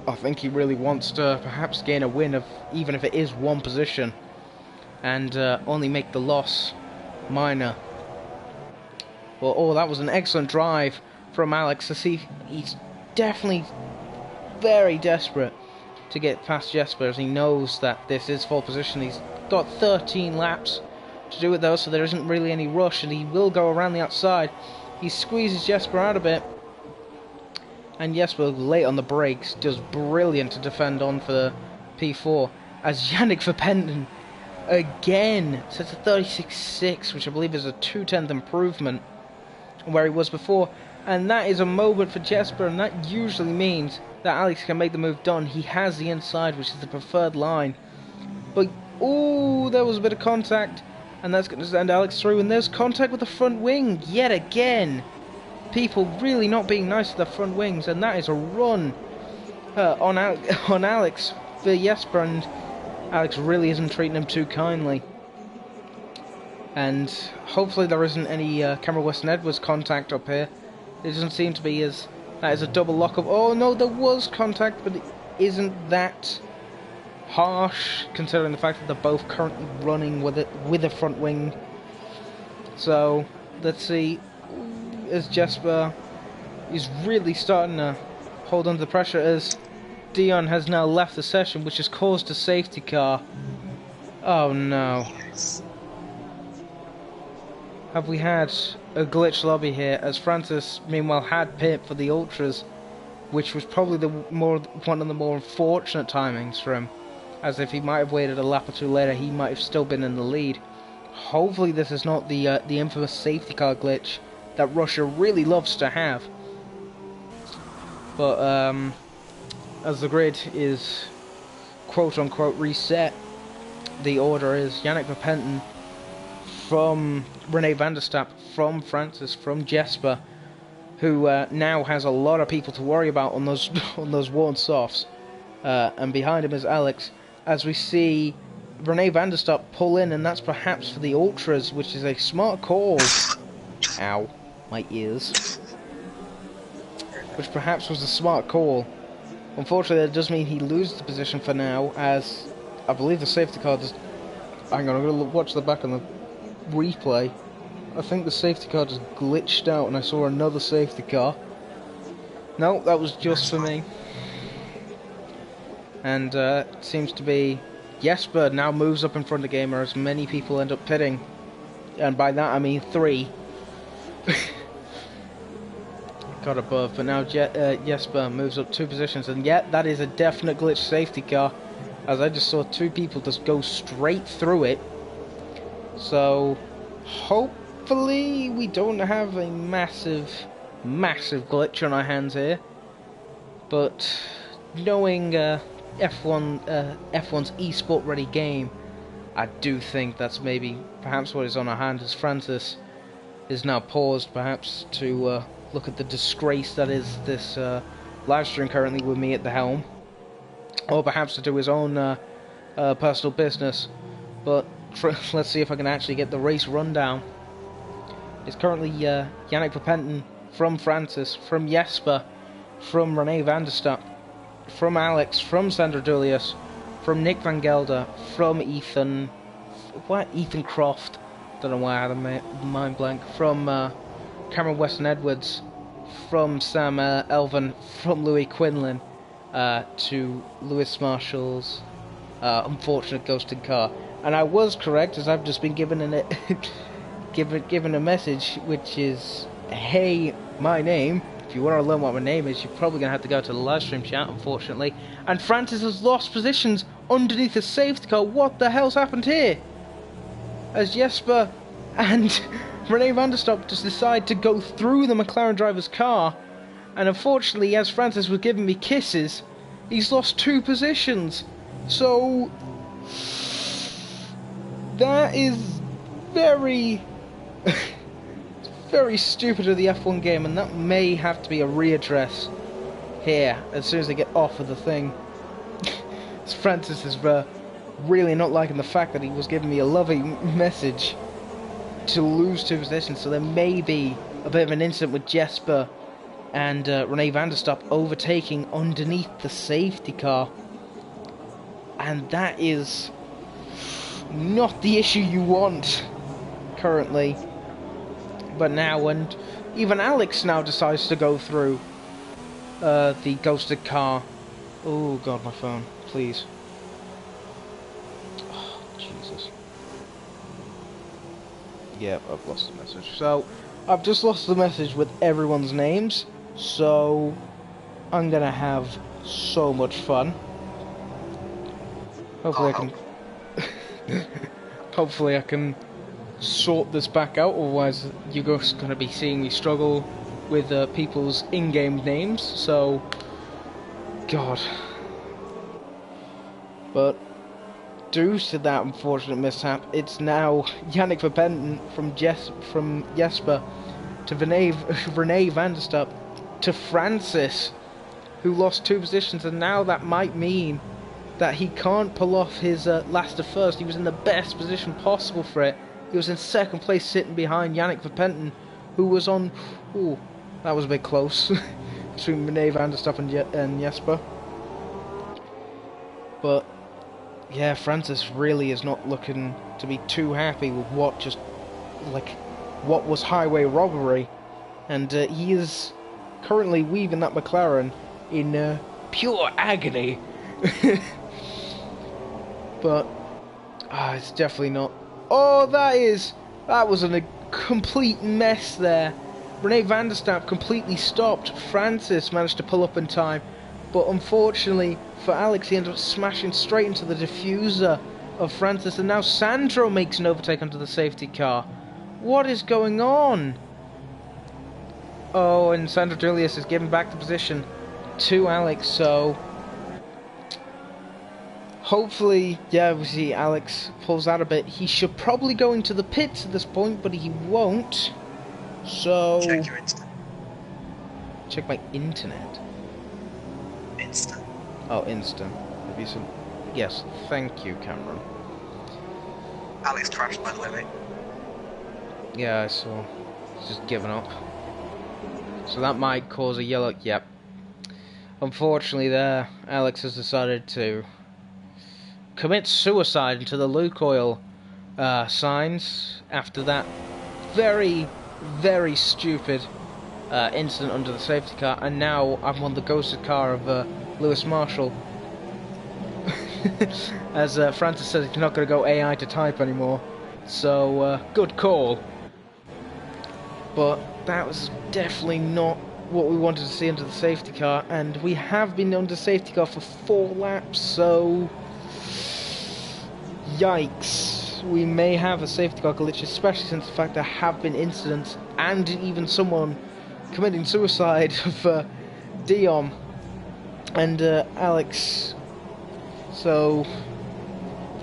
I think he really wants to perhaps gain a win, of even if it is 1 position, and only make the loss minor. Well, that was an excellent drive from Alex. To see, he's definitely very desperate to get past Jesper, as he knows that this is 4 position. He's got 13 laps to do it though, so there isn't really any rush, and he will go around the outside. He squeezes Jesper out a bit, and Jesper, late on the brakes, does brilliant to defend on for the P4, as Yannick Verpenton again sets a 36.6, which I believe is a 2/10 improvement where he was before, and that is a moment for Jesper, and that usually means that Alex can make the move done. He has the inside, which is the preferred line, but ooh, there was a bit of contact, and that's going to send Alex through, and there's contact with the front wing yet again. People really not being nice to the front wings, and that is a run on Alex for Jesper, and Alex really isn't treating him too kindly. And hopefully there isn't any Cameron Weston Edwards contact up here. It doesn't seem to be, as that is a double lock-up. Oh no, there was contact, but it isn't that harsh, considering the fact that they're both currently running with a front wing. So let's see, as Jesper is really starting to hold under the pressure, as Dion has now left the session, which has caused a safety car. Oh no. Yes. Have we had a glitch lobby here, as Francis meanwhile had pit for the Ultras, which was probably one of the more unfortunate timings for him, as if he might have waited a lap or two later, he might have still been in the lead. Hopefully this is not the infamous safety car glitch that Russia really loves to have. But as the grid is quote-unquote reset, the order is Yannick Verpenten from René van der Stapp, from Francis, from Jesper, who now has a lot of people to worry about on those on those worn softs, and behind him is Alex, as we see René van der Stapp pull in, and that's perhaps for the Ultras, which is a smart call. Ow, my ears. Which perhaps was a smart call. Unfortunately, that does mean he loses the position for now, as I believe the safety car just... Hang on, I'm going to watch the back on the replay. I think the safety car just glitched out and I saw another safety car. No, that was just for me. And it seems to be Jesper now moves up in front of the gamer, as many people end up pitting. And by that I mean 3. Got above, but now Jesper moves up 2 positions, and yet that is a definite glitch safety car, as I just saw 2 people just go straight through it. So hopefully we don't have a massive glitch on our hands here, but knowing F1's esport ready game, I do think that's perhaps what is on our hands, as Francis is now paused, perhaps to look at the disgrace that is this live stream currently with me at the helm, or perhaps to do his own personal business. But let's see if I can actually get the race rundown. It's currently Yannick Verpenten from Francis, from Jesper, from René van der Stapp, from Alex, from Sandra Dullius, from Nick van Gelder, from Ethan Croft, don't know why I had a mind blank, from Cameron Weston Edwards, from Sam Elvin, from Louis Quinlan, to Lewis Marshall's unfortunate ghosted car. And I was correct, as I've just been given given a message, which is, hey, my name. If you want to learn what my name is, you're probably going to have to go to the live stream chat, unfortunately. And Francis has lost positions underneath the safety car. What the hell's happened here? As Jesper and René van der Stapp just decide to go through the McLaren driver's car, and unfortunately, as Francis was giving me kisses, he's lost 2 positions. So that is very very stupid of the F1 game, and that may have to be a readdress here as soon as they get off of the thing. Francis is really not liking the fact that he was giving me a loving message to lose 2 positions, so there may be a bit of an incident with Jesper and René van der Stapp overtaking underneath the safety car, and that is not the issue you want currently. But now, and even Alex now decides to go through the ghosted car. Oh god, my phone, please. Oh, Jesus. Yeah, I've lost the message. So, I've just lost the message with everyone's names, so I'm gonna have so much fun. Hopefully I can sort this back out, otherwise you're just going to be seeing me struggle with people's in-game names, so god. But due to that unfortunate mishap, it's now Yannick Verpenten from Jesper to René van der Stapp to Francis, who lost 2 positions, and now that might mean that he can't pull off his last to first. He was in the best position possible for it. He was in 2nd place, sitting behind Yannick Verpenten, who was on... Ooh, that was a bit close between René van der Stapp and Jesper. But yeah, Francis really is not looking to be too happy with what what was highway robbery, and he is currently weaving that McLaren in pure agony. But it's definitely not. Oh, that was a complete mess there. René van der Stamp completely stopped. Francis managed to pull up in time, but unfortunately for Alex, he ended up smashing straight into the diffuser of Francis, and now Sandro makes an overtake onto the safety car. What is going on? Oh, and Sandro Julius is giving back the position to Alex, so hopefully, yeah, we see Alex pulls out a bit. He should probably go into the pits at this point, but he won't. So Check your Insta. Check my internet. Insta. Oh, Insta. Have you some? Yes, thank you, Cameron. Alex crashed, by the way, mate. Yeah, I saw. He's just given up. So that might cause a yellow. Yep. Unfortunately, there, Alex has decided to commit suicide into the Lukoil signs after that very, very stupid incident under the safety car, and now I'm on the ghosted car of Lewis Marshall. As Francis says, he's not going to go AI to type anymore, so good call. But that was definitely not what we wanted to see under the safety car, and we have been under safety car for 4 laps, so yikes. We may have a safety car glitch, especially since the fact there have been incidents and even someone committing suicide of Dion and Alex. So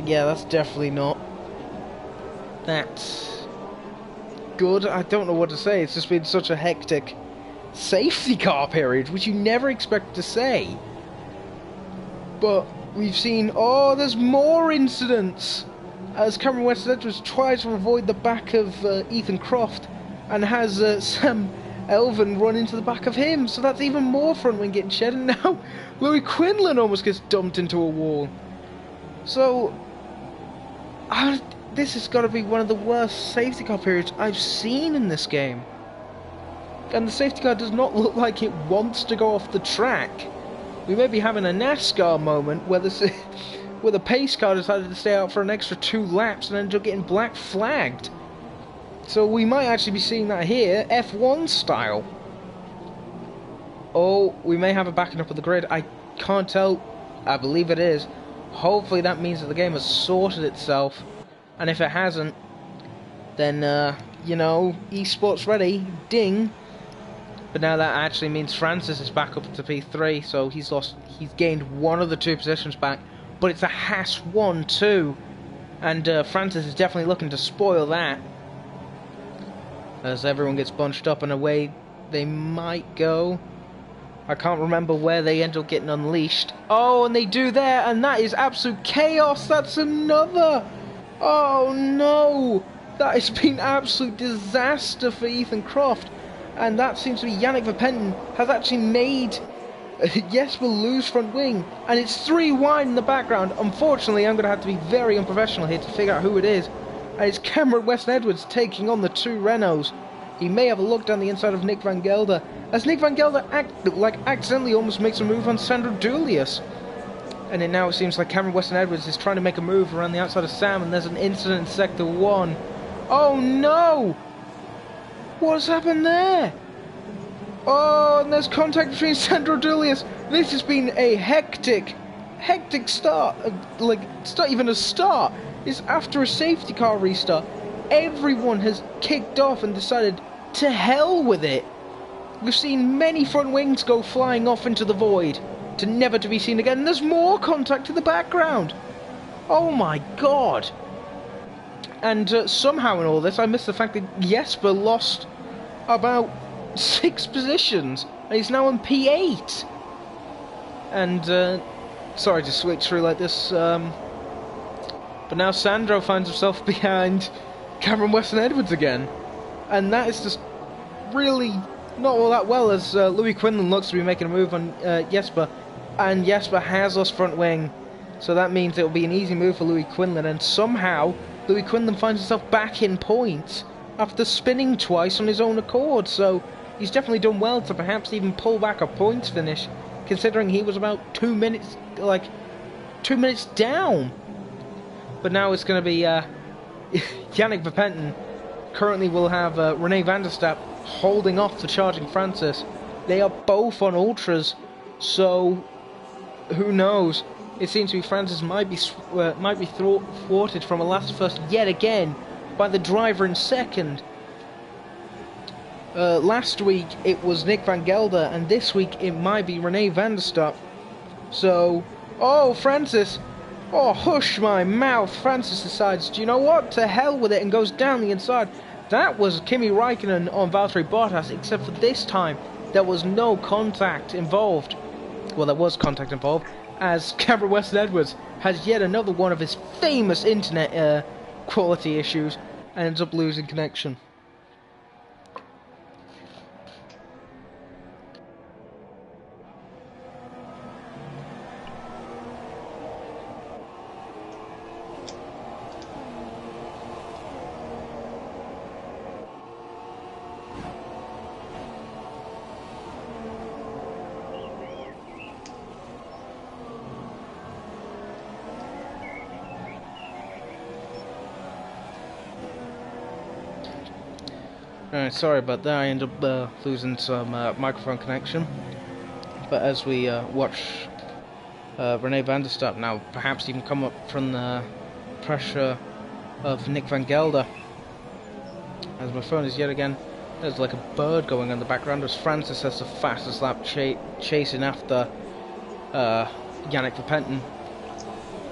yeah, that's definitely not that good. I don't know what to say. It's just been such a hectic safety car period, which you never expect to say. But we've seen, oh, there's more incidents as Cameron West-Edwards tries to avoid the back of Ethan Croft and has Sam Elvin run into the back of him, so that's even more front wing getting shed, and now Louis Quinlan almost gets dumped into a wall. So this has got to be one of the worst safety car periods I've seen in this game. And the safety car does not look like it wants to go off the track. We may be having a NASCAR moment where the pace car decided to stay out for an extra 2 laps and ended up getting black flagged. So we might actually be seeing that here, F1 style. Oh, we may have a backing up of the grid. I can't tell. I believe it is. Hopefully that means that the game has sorted itself. And if it hasn't, then, you know, esports ready, ding. But now that actually means Francis is back up to P3, so he's gained one of the 2 positions back. But it's a Haas 1 too, and Francis is definitely looking to spoil that. As everyone gets bunched up and away they might go. I can't remember where they end up getting unleashed. Oh, and they do there, and that is absolute chaos. That's another. Oh no, that has been absolute disaster for Ethan Croft. And that seems to be Yannick Verpenten has actually made Jesper lose front wing, and it's 3 wide in the background. Unfortunately, I'm going to have to be very unprofessional here to figure out who it is. And it's Cameron West-Edwards taking on the 2 Renaults. He may have a look down the inside of Nick Van Gelder, as Nick Van Gelder accidentally almost makes a move on Sandro Dulius. And then now it seems like Cameron West-Edwards is trying to make a move around the outside of Sam, and there's an incident in Sector 1. Oh no! What's happened there? Oh, and there's contact between Sandro Dulius. This has been a hectic start. It's not even a start. It's after a safety car restart. Everyone has kicked off and decided to hell with it. We've seen many front wings go flying off into the void, to never to be seen again. And there's more contact in the background. Oh my god. And somehow in all this, I missed the fact that Jesper lost about 6 positions, and he's now on P8. And sorry to switch through like this, but now Sandro finds himself behind Cameron Weston-Edwards again, and that is just really not all that well, as Louis Quinlan looks to be making a move on Jesper, and Jesper has lost front wing, So that means it will be an easy move for Louis Quinlan, and somehow Louis Quinlan finds himself back in points after spinning twice on his own accord. So he's definitely done well to perhaps even pull back a points finish, considering he was about 2 minutes, like 2 minutes down. But now it's going to be Yannick Verpenton. Currently will have René van der Staap holding off the charging Francis. They are both on ultras, so who knows? It seems to be Francis might be thwarted from a last first yet again by the driver in second. Last week it was Nick van Gelder, and this week it might be René van der Staap. So, oh, Francis, oh, hush my mouth. Francis decides, do you know what, to hell with it, and goes down the inside. That was Kimi Räikkönen on Valtteri Bottas, except for this time there was no contact involved. Well, there was contact involved, as Cameron Weston-Edwards has yet another one of his famous internet quality issues and ends up losing connection. Alright, sorry about that, I ended up losing some microphone connection. But as we watch René van der Staap now perhaps even come up from the pressure of Nick van Gelder. As my phone is yet again, there's like a bird going on in the background as Francis has the fastest lap chasing after Yannick Verpenton.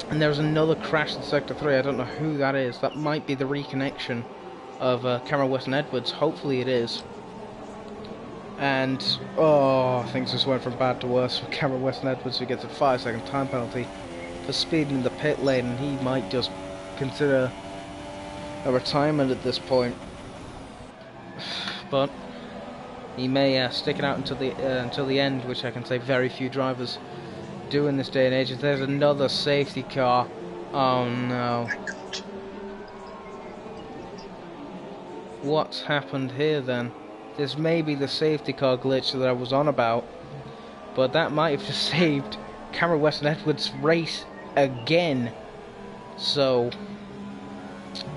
And there's another crash in Sector 3, I don't know who that is. That might be the reconnection of Cameron Weston-Edwards, hopefully it is. And, oh, things just went from bad to worse for Cameron Weston-Edwards, who gets a 5-second time penalty for speeding in the pit lane, and he might just consider a retirement at this point. But he may stick it out until the end, which I can say very few drivers do in this day and age. If there's another safety car, oh no. What's happened here then? This may be the safety car glitch that I was on about, but that might have just saved Cameron Weston-Edwards' race again. So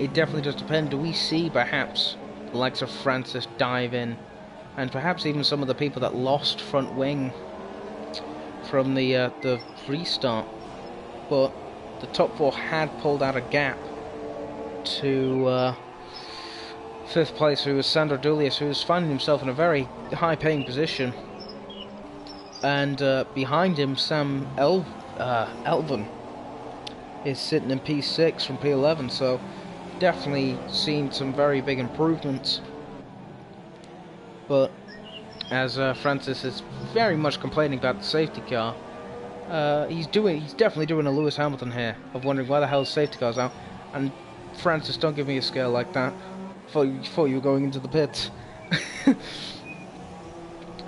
it definitely does depend. Do we see perhaps the likes of Francis dive in, and perhaps even some of the people that lost front wing from the restart? But the top four had pulled out a gap to fifth place, who was Sandro Dulius, who was finding himself in a very high-paying position, and behind him Sam Elvin is sitting in P6 from P11, so definitely seen some very big improvements. But as Francis is very much complaining about the safety car, he's definitely doing a Lewis Hamilton here, of wondering why the hell the safety car's out. And Francis, don't give me a scale like that before you were going into the pits.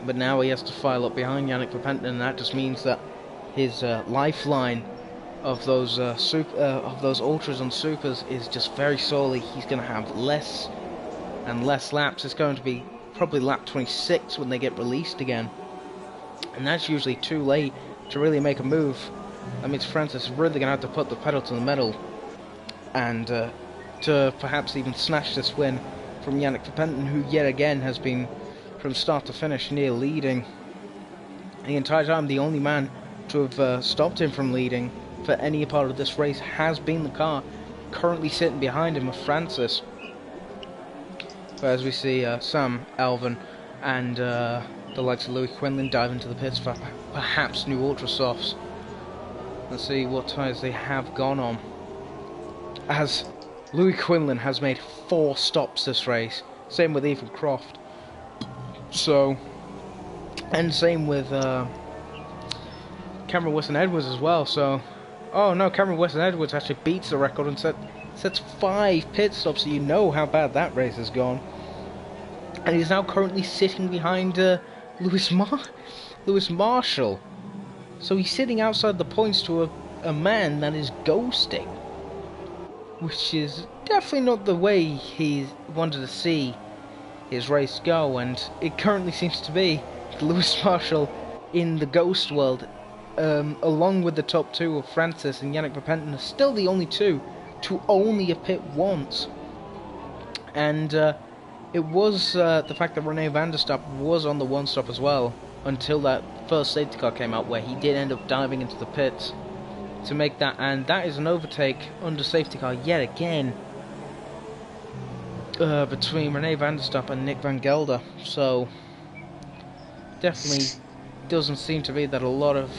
But now he has to file up behind Yannick Verpenton, and that just means that his lifeline of those ultras and supers is just very sorely. He's going to have less and less laps. It's going to be probably lap 26 when they get released again, and that's usually too late to really make a move. That means Francis is really going to have to put the pedal to the metal and to perhaps even snatch this win from Yannick Verpenton, who yet again has been from start to finish near leading. The entire time, the only man to have stopped him from leading for any part of this race has been the car currently sitting behind him of Francis. But as we see Sam Elvin and the likes of Louis Quinlan dive into the pits for perhaps new Ultra Softs. Let's see what tyres they have gone on, as Louis Quinlan has made 4 stops this race, same with Ethan Croft. So, and same with Cameron Weston-Edwards as well. So, oh no, Cameron Weston-Edwards actually beats the record and sets 5 pit stops, so you know how bad that race has gone. And he's now currently sitting behind Lewis Marshall. So he's sitting outside the points to a man that is ghosting, which is definitely not the way he wanted to see his race go, and it currently seems to be Lewis Marshall in the ghost world, along with the top two of Francis and Yannick Verpenton, are still the only two to only a pit once. And it was the fact that Rene van der Stoep was on the one stop as well, until that first safety car came out, where he did end up diving into the pits to make that, and that is an overtake under safety car yet again between Rene van der Stoep and Nick van Gelder. So definitely doesn't seem to be that a lot of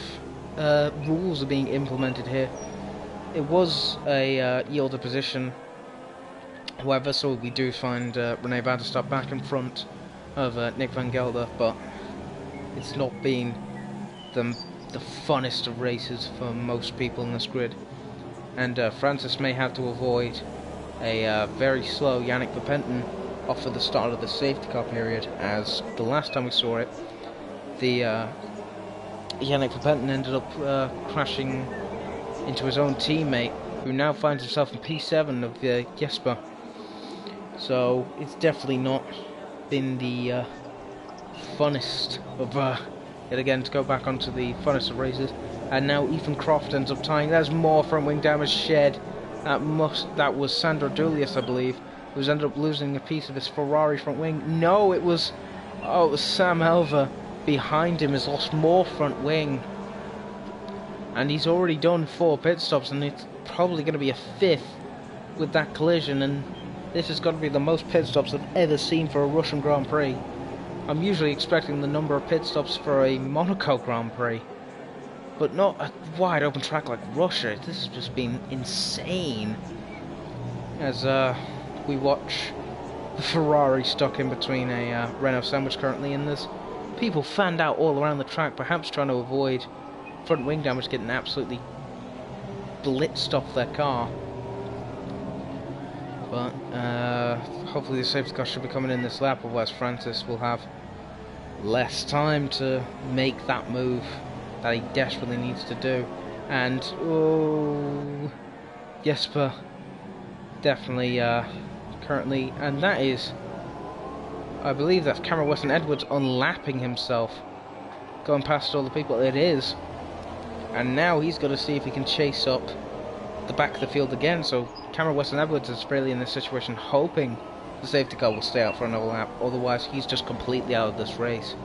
rules are being implemented here. It was a yielded position, however, so we do find Rene van der Stoep back in front of Nick van Gelder, but it's not been the funnest of races for most people in this grid, and Francis may have to avoid a very slow Yannick Verpenton off at the start of the safety car period, as the last time we saw it, the Yannick Verpenton ended up crashing into his own teammate, who now finds himself in P7 of Jesper. So it's definitely not been the funnest of yet again to go back onto the funnest of races. And now Ethan Croft ends up tying. There's more front wing damage shed. That was Sandro Dulius, I believe, who's ended up losing a piece of his Ferrari front wing. No, it was Sam Elver behind him has lost more front wing, and he's already done 4 pit stops, and it's probably going to be a 5th with that collision, and this has got to be the most pit stops I've ever seen for a Russian Grand Prix. I'm usually expecting the number of pit stops for a Monaco Grand Prix, but not a wide open track like Russia. This has just been insane. As we watch the Ferrari stuck in between a Renault sandwich currently, and there's people fanned out all around the track, perhaps trying to avoid front wing damage getting absolutely blitzed off their car. But hopefully the safety car should be coming in this lap, otherwise Francis will have less time to make that move that he desperately needs to do. And Jesper definitely currently, and that is, I believe that's Cameron Weston Edwards unlapping himself, going past all the people. It is, and now he's got to see if he can chase up the back of the field again. So Cameron Weston Edwards is really in this situation hoping the safety car will stay out for another lap, otherwise he's just completely out of this race.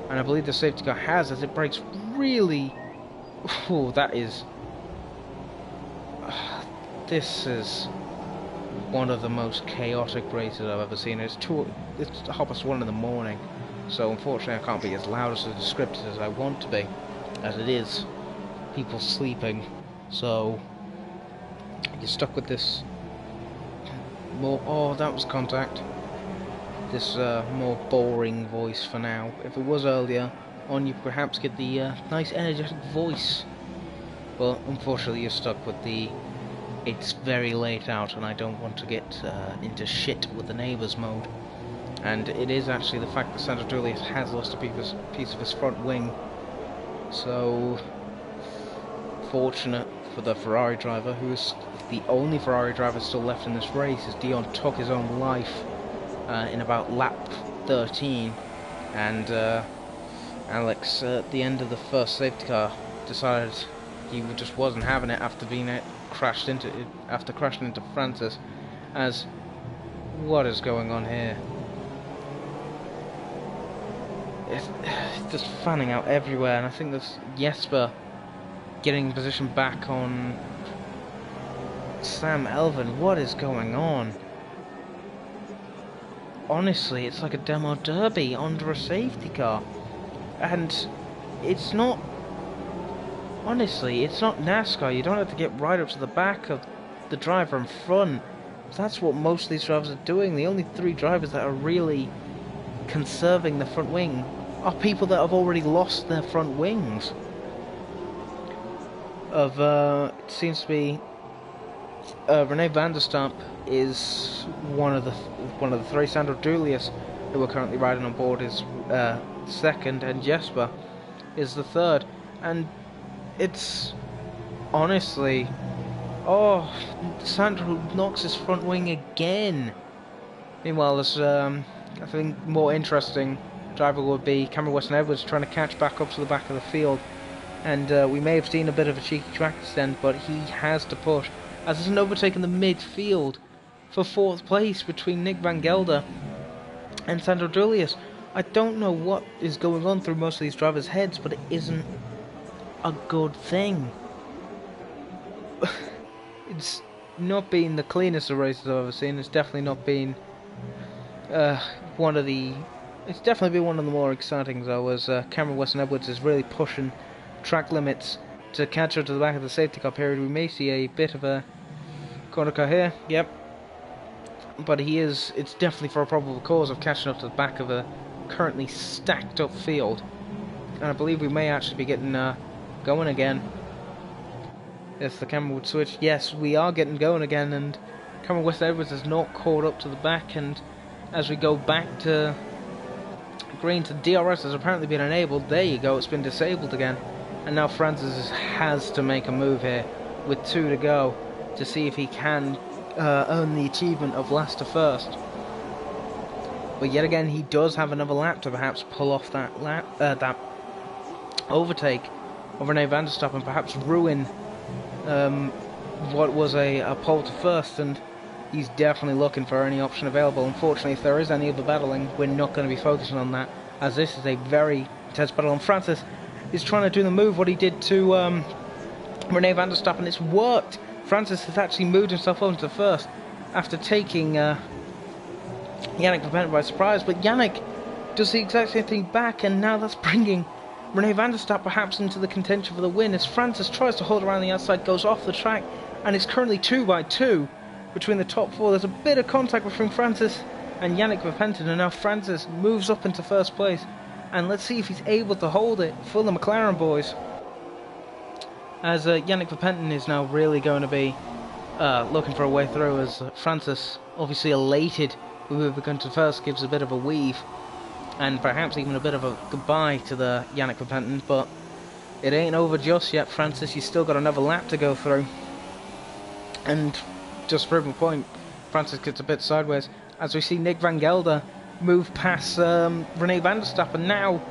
And I believe the safety car has, as it breaks really. That is. This is one of the most chaotic races I've ever seen. It's 1:30 in the morning, so unfortunately I can't be as loud as descriptive as I want to be, as it is people sleeping. So you're stuck with this more. Oh, that was contact. This more boring voice for now. If it was earlier on, you perhaps get the nice energetic voice, but unfortunately you're stuck with the it's very late out and I don't want to get into shit with the neighbours mode. And it is actually the fact that Sandro Dulius has lost a piece of his front wing. So fortunate for the Ferrari driver, who is the only Ferrari driver still left in this race, as Dion took his own life in about lap 13, and Alex at the end of the first safety car decided he just wasn't having it after crashing into Francis. As what is going on here? It's just fanning out everywhere, and I think there's Jesper getting position back on Sam Elvin. What is going on? Honestly, it's like a demo derby under a safety car, and it's not. Honestly, it's not NASCAR. You don't have to get right up to the back of the driver in front. That's what most of these drivers are doing. The only 3 drivers that are really conserving the front wing are people that have already lost their front wings. It seems to be Rene van der Stoep is one of the 3. Sandro Dulius, who are currently riding on board, is second, and Jesper is the third. And it's honestly... Oh, Sandro knocks his front wing again. Meanwhile, there's, I think, more interesting driver would be Cameron Weston-Edwards trying to catch back up to the back of the field. And we may have seen a bit of a cheeky track extend, but he has to push. As there's an overtake in the midfield for 4th place between Nick Van Gelder and Sandro Julius. I don't know what is going on through most of these drivers' heads, but it isn't a good thing. It's not been the cleanest of races I've ever seen. It's definitely not been one of the... It's definitely been one of the more exciting, though, as Cameron Weston-Edwards is really pushing track limits to catch up to the back of the safety car period. We may see a bit of a corner car here, yep. But he is, it's definitely for a probable cause of catching up to the back of a currently stacked up field. And I believe we may actually be getting going again. If the camera would switch, yes, we are getting going again, and Cameron Weston-Edwards is not caught up to the back, and as we go back to green to DRS has apparently been enabled. There you go, it's been disabled again. And now Francis has to make a move here with 2 to go to see if he can earn the achievement of last to first. But yet again, he does have another lap to perhaps pull off that that overtake of Rene van der Stappen and perhaps ruin what was a pole to first. And he's definitely looking for any option available. Unfortunately, if there is any other battling, we're not going to be focusing on that, as this is a very intense battle. And Francis is trying to do the move what he did to Rene van der Stappen. It's worked. Francis has actually moved himself on to first after taking Yannick Verpenten by surprise, but Yannick does the exact same thing back, and now that's bringing Rene van der Stappen perhaps into the contention for the win as Francis tries to hold around the outside, goes off the track, and it's currently 2 by 2 between the top 4. There's a bit of contact between Francis and Yannick Verpenten, and now Francis moves up into first place. And let's see if he's able to hold it for the McLaren boys, as Yannick Verpenten is now really going to be looking for a way through, as Francis, obviously elated with moving going to first, gives a bit of a weave and perhaps even a bit of a goodbye to the Yannick Verpenten. But it ain't over just yet, Francis. You've still got another lap to go through. And just to prove my point, Francis gets a bit sideways as we see Nick Van Gelder move past Rene van der Stappen. Now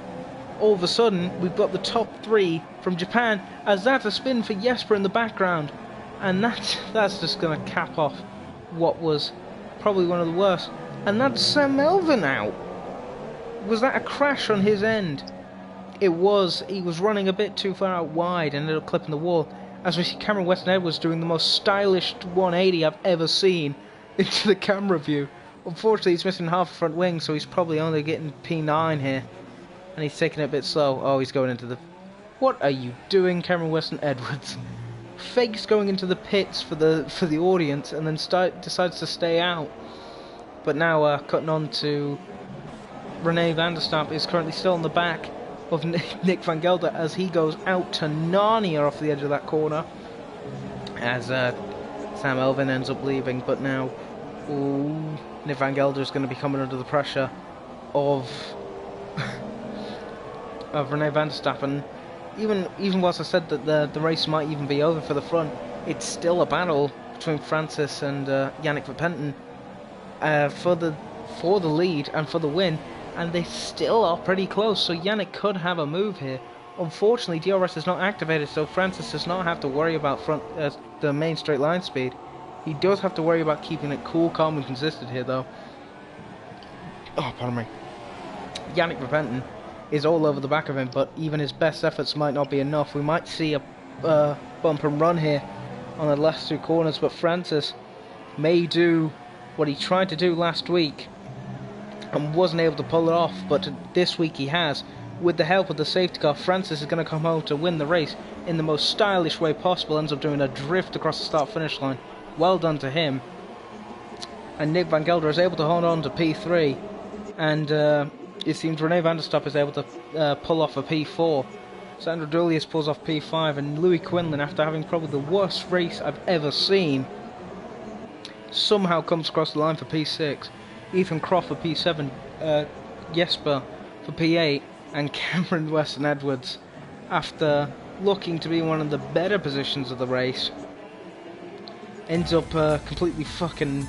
all of a sudden we've got the top 3 from Japan, as that's a spin for Jesper in the background, and that's just going to cap off what was probably one of the worst. And that's Sam Melvin out. Was that a crash on his end? It was. He was running a bit too far out wide and ended up clipping the wall, as we see Cameron Weston-Edwards doing the most stylish 180 I've ever seen into the camera view. Unfortunately, he's missing half a front wing, so he's probably only getting P9 here. And he's taking it a bit slow. Oh, he's going into the... What are you doing, Cameron Weston-Edwards? Fakes going into the pits for the audience, and then decides to stay out. But now, cutting on to Rene van der Stappen, is currently still on the back of Nick Van Gelder as he goes out to Narnia off the edge of that corner. As Sam Elvin ends up leaving, but now... Ooh, Nick Van Gelder is going to be coming under the pressure of Rene van der Stappen. Even whilst I said that the race might even be over for the front, it's still a battle between Francis and Yannick Verpenten for the lead and for the win, and they still are pretty close. So Yannick could have a move here. Unfortunately, DRS is not activated, so Francis does not have to worry about the main straight line speed. He does have to worry about keeping it cool, calm and consistent here, though. Oh, pardon me. Yannick Verpenten is all over the back of him, but even his best efforts might not be enough. We might see a bump and run here on the last 2 corners, but Francis may do what he tried to do last week and wasn't able to pull it off, but this week he has. With the help of the safety car, Francis is going to come home to win the race in the most stylish way possible. Ends up doing a drift across the start-finish line. Well done to him. And Nick Van Gelder is able to hold on to P3, and it seems Rene van der Stappen is able to pull off a P4. Sandro Julius pulls off P5, and Louis Quinlan, after having probably the worst race I've ever seen, somehow comes across the line for P6. Ethan Croft for P7, Jesper for P8, and Cameron Weston-Edwards, after looking to be one of the better positions of the race, ends up completely fucking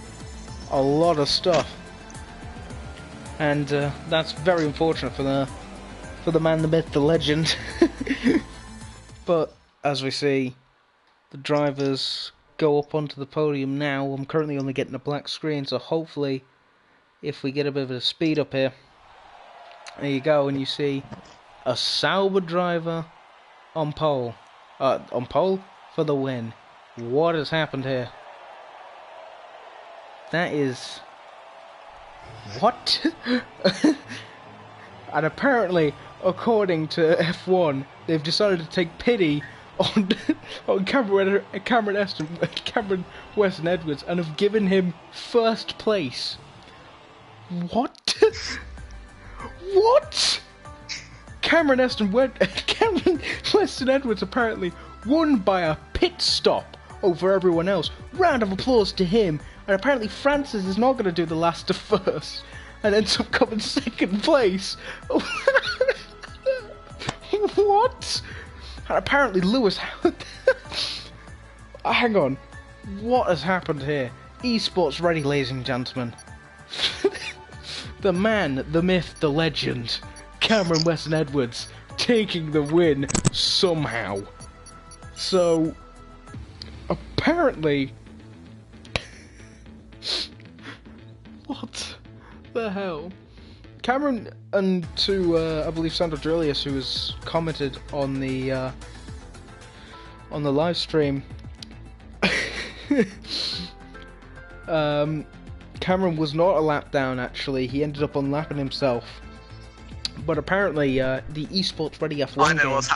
a lot of stuff, and that's very unfortunate for the man, the myth, the legend. But as we see, the drivers go up onto the podium now. I'm currently only getting a black screen, so hopefully if we get a bit of a speed up here, there you go, and you see a Sauber driver on pole for the win. What has happened here? That is... what? And apparently, according to F1, they've decided to take pity on Cameron Weston Edwards and have given him first place. What? What? Cameron Weston Edwards apparently won by a pit stop over everyone else. Round of applause to him. And apparently Francis is not going to do the last to first and ends up coming second place. What? And apparently Lewis... Hang on. What has happened here? Esports ready, ladies and gentlemen. The man, the myth, the legend, Cameron Weston Edwards, taking the win somehow. So, apparently... what the hell? Cameron and I believe Sandra Julius, who has commented on the live stream, Cameron was not a lap down. Actually, he ended up unlapping himself. But apparently, the Esports Ready F1 I know what's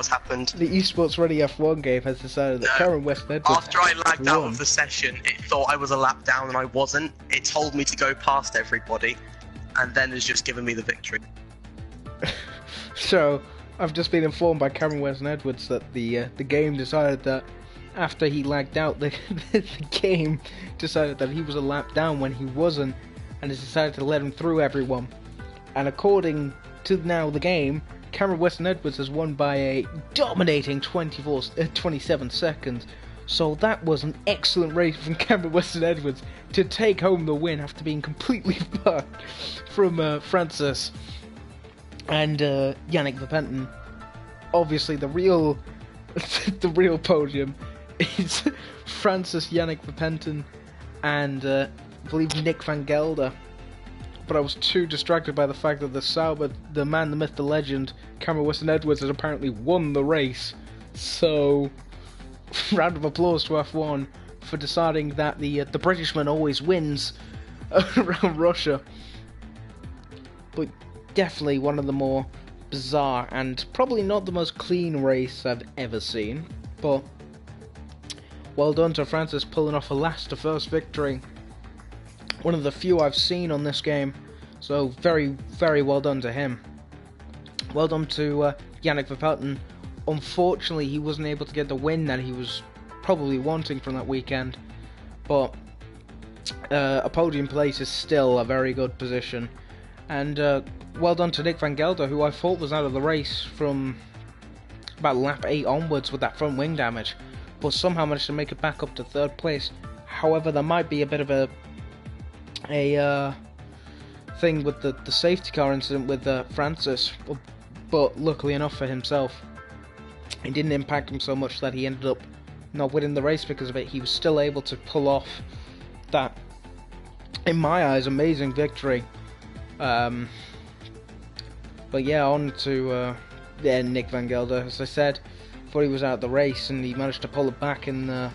happened. The Esports Ready F1 game has decided that Cameron Weston Edwards after I lagged out of the session, it thought I was a lap down and I wasn't. It told me to go past everybody, and then has just given me the victory. So, I've just been informed by Cameron Weston Edwards that the game decided that after he lagged out, the game decided that he was a lap down when he wasn't, and has decided to let him through everyone. And according to now the game, Cameron Weston Edwards has won by a dominating 27 seconds. So that was an excellent race from Cameron Weston Edwards to take home the win after being completely fucked from Francis and Yannick Verpenton. Obviously, the real podium is Francis, Yannick Verpenton, and I believe Nick van Gelder. But I was too distracted by the fact that the Sauber, the man, the myth, the legend, Cameron Weston Edwards has apparently won the race. So, round of applause to F1 for deciding that the Britishman always wins around Russia. But definitely one of the more bizarre and probably not the most clean race I've ever seen. But well done to Francis pulling off a last to first victory. One of the few I've seen on this game, so very, very well done to him. Well done to Yannick Verpenton. Unfortunately, he wasn't able to get the win that he was probably wanting from that weekend, but a podium place is still a very good position. And well done to Nick van Gelder, who I thought was out of the race from about lap 8 onwards with that front wing damage, but somehow managed to make it back up to third place. However, there might be a bit of a thing with the safety car incident with Francis, but luckily enough for himself, it didn't impact him so much that he ended up not winning the race because of it. He was still able to pull off that, in my eyes, amazing victory. But yeah, on to Nick van Gelder. As I said, thought he was out of the race, and he managed to pull it back in that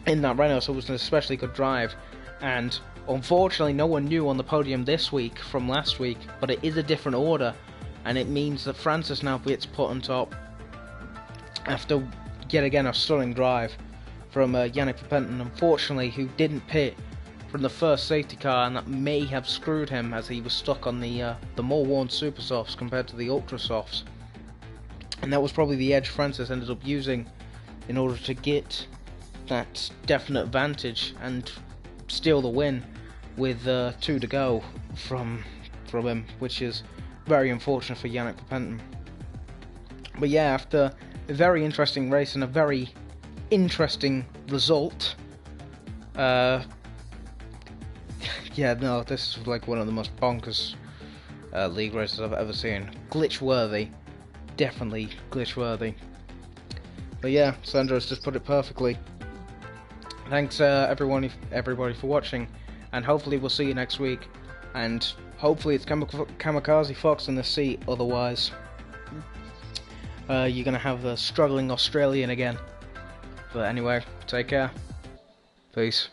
Renault, so it was an especially good drive. And unfortunately, no one knew on the podium this week from last week, but it is a different order, and it means that Francis now gets put on top after yet again a stunning drive from Yannick Verpenton, unfortunately, who didn't pit from the first safety car, and that may have screwed him as he was stuck on the more worn super softs compared to the ultra softs, and that was probably the edge Francis ended up using in order to get that definite advantage and steal the win with 2 to go from him, which is very unfortunate for Yannick Verpenton. But yeah, after a very interesting race and a very interesting result, yeah, no, this is like one of the most bonkers league races I've ever seen. Glitch worthy, definitely glitch worthy. But yeah, Sandro's just put it perfectly. Thanks everybody for watching, and hopefully we'll see you next week. And hopefully it's Kamikaze Fox in the seat. Otherwise, you're gonna have the struggling Australian again. But anyway, take care. Peace.